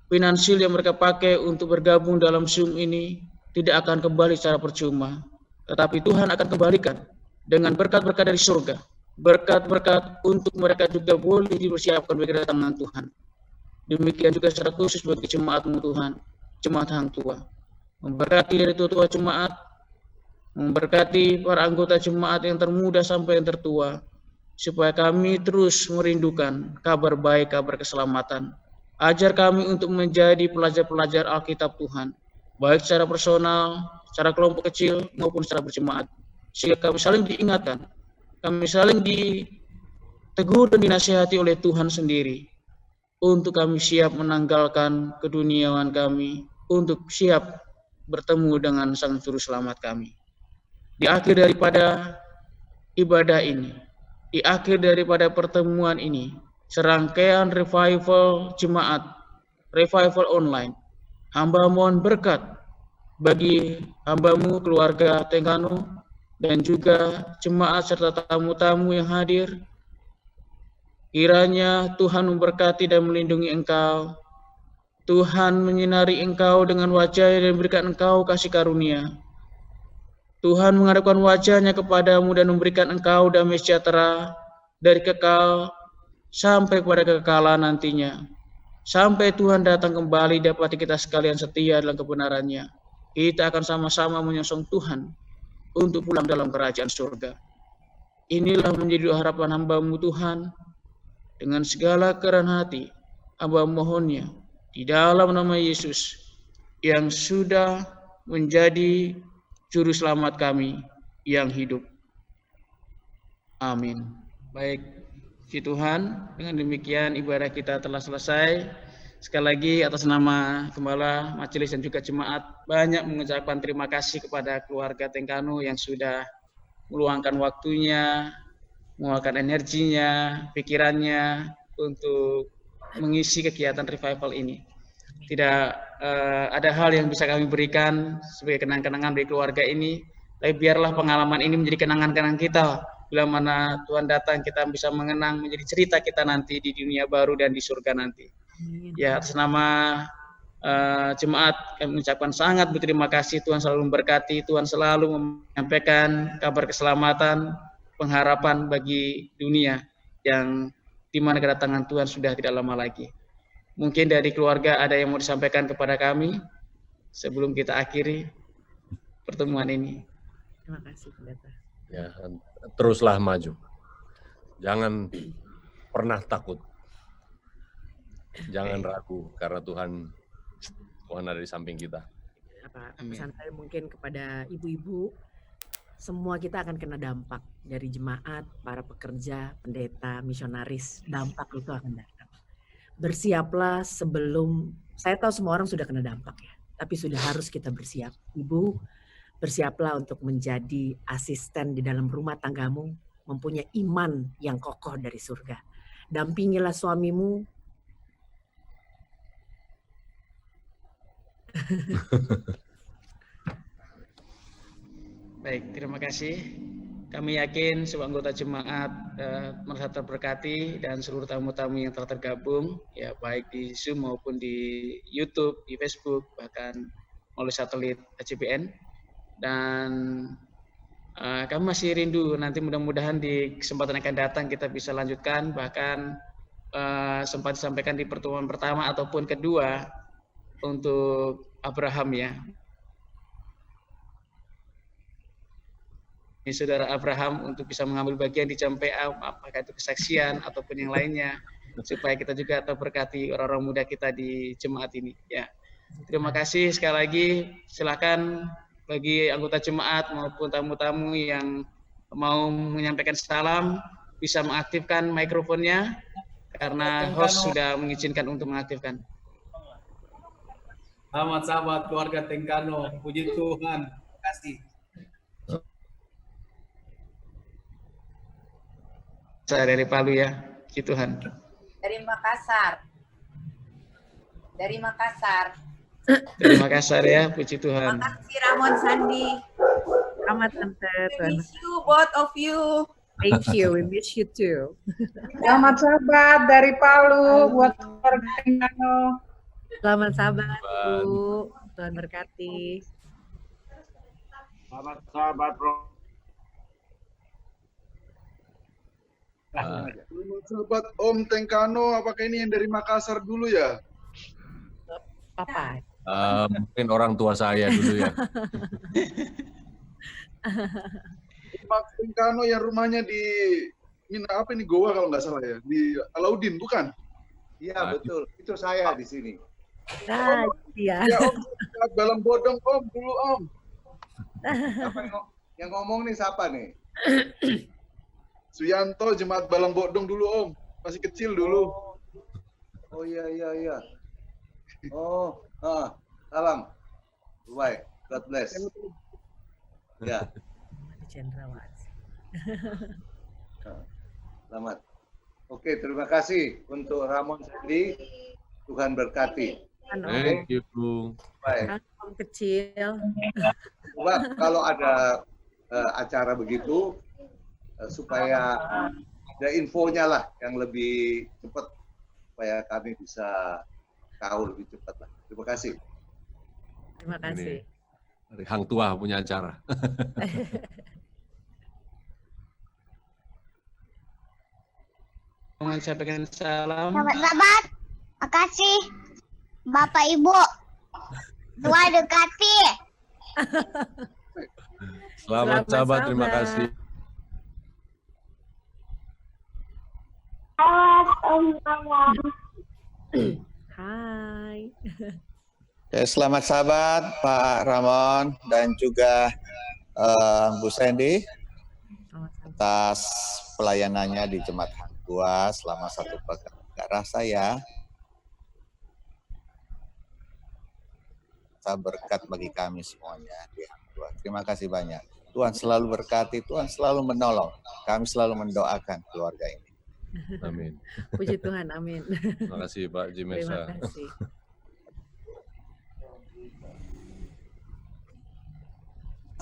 finansial yang mereka pakai untuk bergabung dalam Zoom ini tidak akan kembali secara percuma, tetapi Tuhan akan kembalikan dengan berkat-berkat dari surga, berkat-berkat untuk mereka juga boleh dipersiapkan bagi kedatangan Tuhan. Demikian juga secara khusus bagi jemaat-Mu Tuhan, jemaat Hang Tua. Memberkati dari tua-tua jemaat, memberkati para anggota jemaat yang termuda sampai yang tertua, supaya kami terus merindukan kabar baik, kabar keselamatan. Ajar kami untuk menjadi pelajar-pelajar Alkitab Tuhan, baik secara personal, secara kelompok kecil, maupun secara berjemaat. Sehingga kami saling diingatkan, kami saling ditegur dan dinasihati oleh Tuhan sendiri, untuk kami siap menanggalkan keduniawan kami, untuk siap bertemu dengan Sang Juru Selamat kami. Di akhir daripada ibadah ini, di akhir daripada pertemuan ini, serangkaian revival jemaat, revival online, hamba mohon berkat bagi hamba-Mu keluarga Tengkano, dan juga jemaat serta tamu-tamu yang hadir. Kiranya Tuhan memberkati dan melindungi engkau. Tuhan menyinari engkau dengan wajah-Nya dan memberikan engkau kasih karunia. Tuhan menghadapkan wajah-Nya kepadamu dan memberikan engkau damai sejahtera dari kekal sampai kepada kekekalan nantinya. Sampai Tuhan datang kembali, dapati kita sekalian setia dalam kebenaran-Nya. Kita akan sama-sama menyongsong Tuhan untuk pulang dalam kerajaan surga. Inilah menjadi harapan hamba-Mu Tuhan. Dengan segala kerendahan hati, hamba mohonnya di dalam nama Yesus yang sudah menjadi Juru Selamat kami yang hidup. Amin. Baik, puji Tuhan, dengan demikian ibadah kita telah selesai. Sekali lagi atas nama Gembala, Majelis dan juga jemaat, banyak mengucapkan terima kasih kepada keluarga Tengkano yang sudah meluangkan waktunya, mengeluarkan energinya, pikirannya untuk mengisi kegiatan revival ini. Tidak ada hal yang bisa kami berikan sebagai kenang-kenangan dari keluarga ini, tapi biarlah pengalaman ini menjadi kenangan-kenangan kita. Bila mana Tuhan datang, kita bisa mengenang menjadi cerita kita nanti di dunia baru dan di surga nanti. Ya, atas nama jemaat kami mengucapkan sangat berterima kasih. Tuhan selalu memberkati, Tuhan selalu menyampaikan kabar keselamatan, pengharapan bagi dunia yang di mana kedatangan Tuhan sudah tidak lama lagi. Mungkin dari keluarga ada yang mau disampaikan kepada kami sebelum kita akhiri pertemuan ini. Terima kasih, Pendeta. Ya, teruslah maju. Jangan pernah takut. Jangan ragu karena Tuhan ada di samping kita. Pesan saya mungkin kepada ibu-ibu, semua kita akan kena dampak dari jemaat, para pekerja, pendeta, misionaris. Dampak itu akan datang. Bersiaplah sebelum, saya tahu semua orang sudah kena dampak ya, tapi sudah harus kita bersiap. Ibu, bersiaplah untuk menjadi asisten di dalam rumah tanggamu, mempunyai iman yang kokoh dari surga. Dampingilah suamimu. Baik, terima kasih. Kami yakin semua anggota jemaat merasa terberkati dan seluruh tamu-tamu yang telah tergabung, ya baik di Zoom maupun di YouTube, di Facebook, bahkan melalui satelit ACPN. Dan kami masih rindu, nanti mudah-mudahan di kesempatan yang akan datang kita bisa lanjutkan, bahkan sempat disampaikan di pertemuan pertama ataupun kedua untuk Abraham ya. Ini saudara Abraham untuk bisa mengambil bagian di jam PA, apakah itu kesaksian ataupun yang lainnya, supaya kita juga terberkati orang-orang muda kita di jemaat ini. Ya, terima kasih sekali lagi. Silakan bagi anggota jemaat maupun tamu-tamu yang mau menyampaikan salam bisa mengaktifkan mikrofonnya karena host sudah mengizinkan untuk mengaktifkan. Selamat sahabat keluarga Tengkano, puji Tuhan, terima kasih. Saya dari Palu ya, puji Tuhan. Dari Makassar. Dari Makassar. Dari Makassar ya, puji Tuhan. Terima kasih Ramon Sandi. Selamat Tante. We miss you, both of you. Thank you, we miss you too. Selamat sahabat dari Palu buat keluarga Tengkano. Selamat sahabat, Bu. Tuhan berkati. Selamat sahabat, Bro. Sahabat Om Tengkano, apakah ini yang dari Makassar dulu ya? Papa. Mungkin orang tua saya dulu ya. Mas Tengkano yang rumahnya di apa ini Goa kalau nggak salah ya, di Alauddin bukan? Iya betul, itu saya di sini. Nah, iya. Ya Om, Balang Bodong Om dulu Om. Siapa yang ngomong nih siapa nih? Suyanto Jemaat Balang Bodong dulu Om, masih kecil dulu. Oh iya. Oh, salam. Bye, God bless. Ya. Selamat. Oke, terima kasih untuk Ramon Sandi. Tuhan berkati. Thank you. Baik. Om kecil. Coba kalau ada acara begitu supaya ada infonya lah yang lebih cepat supaya kami bisa tahu lebih cepat lah. Terima kasih. Terima kasih. Dari Hang Tua punya acara. Mengucapkan salam. Sahabat-sahabat, makasih Bapak Ibu. Tuhan dekati. Selamat sahabat, terima kasih. Hai. Oke, selamat sahabat Pak Ramon dan juga Bu Sandy atas pelayanannya di Jemaat Hang Tua selama 1 pekan. Gak rasa ya. Berkat bagi kami semuanya di Hang Tua. Terima kasih banyak. Tuhan selalu berkati, Tuhan selalu menolong. Kami selalu mendoakan keluarga ini. Amin. Puji Tuhan, amin. Terima kasih Pak Jimesa. Terima kasih.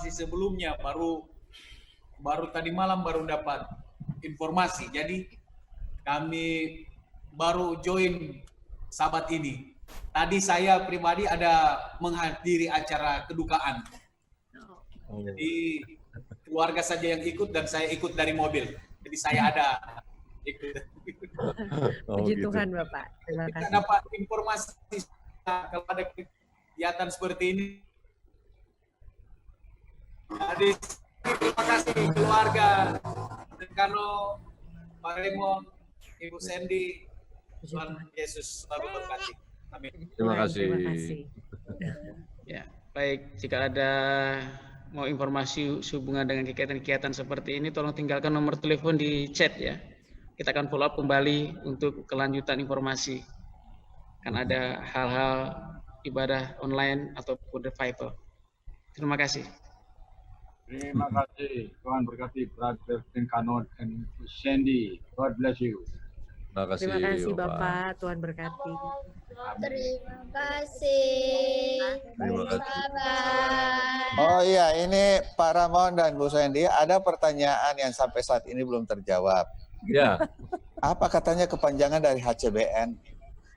Sebelumnya baru tadi malam baru dapat informasi. Jadi kami baru join sahabat ini. Tadi saya pribadi ada menghadiri acara kedukaan. Jadi keluarga saja yang ikut dan saya ikut dari mobil. Jadi saya ada ikut. Puji Tuhan Bapak. Terima kasih. Kita dapat informasi kalau ada kegiatan seperti ini. Jadi terima kasih keluarga Tenkano, Pak Raymond, Ibu Sandy, Tuhan Yesus selalu berkati. Amin. Terima kasih. Terima kasih. Ya, baik. Jika ada mau informasi sehubungan dengan kegiatan-kegiatan seperti ini, tolong tinggalkan nomor telepon di chat ya. Kita akan follow up kembali untuk kelanjutan informasi. Kan ada hal-hal ibadah online ataupun revival. Terima kasih. Terima kasih. Tuhan berkati Brother Tenkano and Sandy. God bless you. Terima kasih, Terima kasih Bapak. Tuhan berkati. Terima kasih. Terima kasih. Sahabat. Oh iya, ini Pak Ramon dan Bu Sandy, ada pertanyaan yang sampai saat ini belum terjawab. Ya. Apa katanya kepanjangan dari HCBN?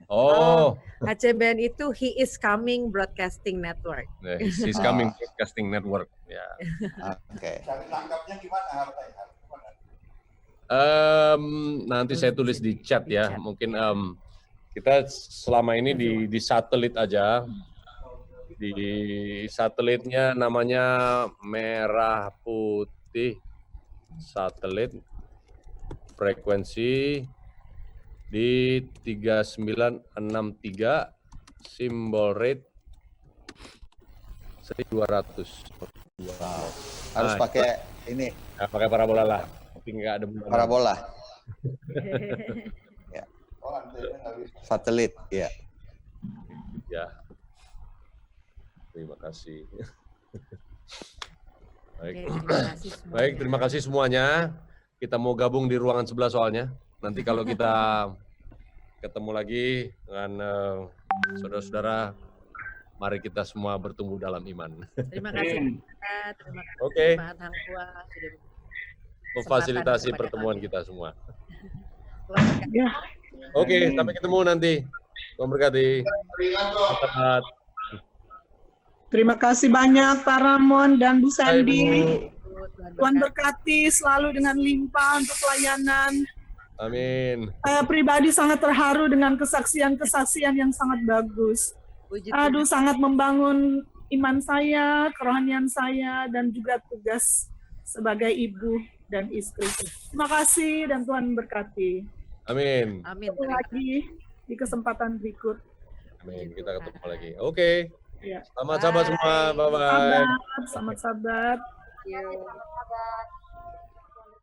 Oh, HCBN itu He is Coming Broadcasting Network. He's Coming Broadcasting Network. Ya. Oke. Cari tangkapnya gimana? Nanti saya tulis di chat ya. Mungkin kita selama ini di satelit aja. Di satelitnya namanya Merah Putih Satelit, frekuensi di 3963, simbol rate 1200. Wow. Harus pakai ini. Nah, pakai parabola lah. Tapi nggak ada parabola. Ya. Satelit, ya. Ya. Terima kasih. Baik. Baik, terima kasih semuanya. Kita mau gabung di ruangan sebelah soalnya. Nanti kalau kita ketemu lagi dengan saudara-saudara, mari kita semua bertumbuh dalam iman. Terima kasih. Terima kasih. Oke. Pak Hang Tua sudah Memfasilitasi pertemuan kita semua. Ya. Oke, sampai ketemu nanti. Tuhan berkati. Selamat. Terima kasih banyak Pak Ramon dan Bu Sandy. Hai, Tuhan berkati selalu dengan limpah untuk pelayanan. Amin. Saya pribadi sangat terharu dengan kesaksian-kesaksian yang sangat bagus. Aduh, sangat membangun iman saya, kerohanian saya, dan juga tugas sebagai ibu dan istri. Terima kasih dan Tuhan berkati. Amin. Amin. Ketemu lagi di kesempatan berikut. Amin. Kita ketemu lagi. Oke. Ya. Selamat sahabat semua. Bye-bye. Selamat sahabat. Sahabat.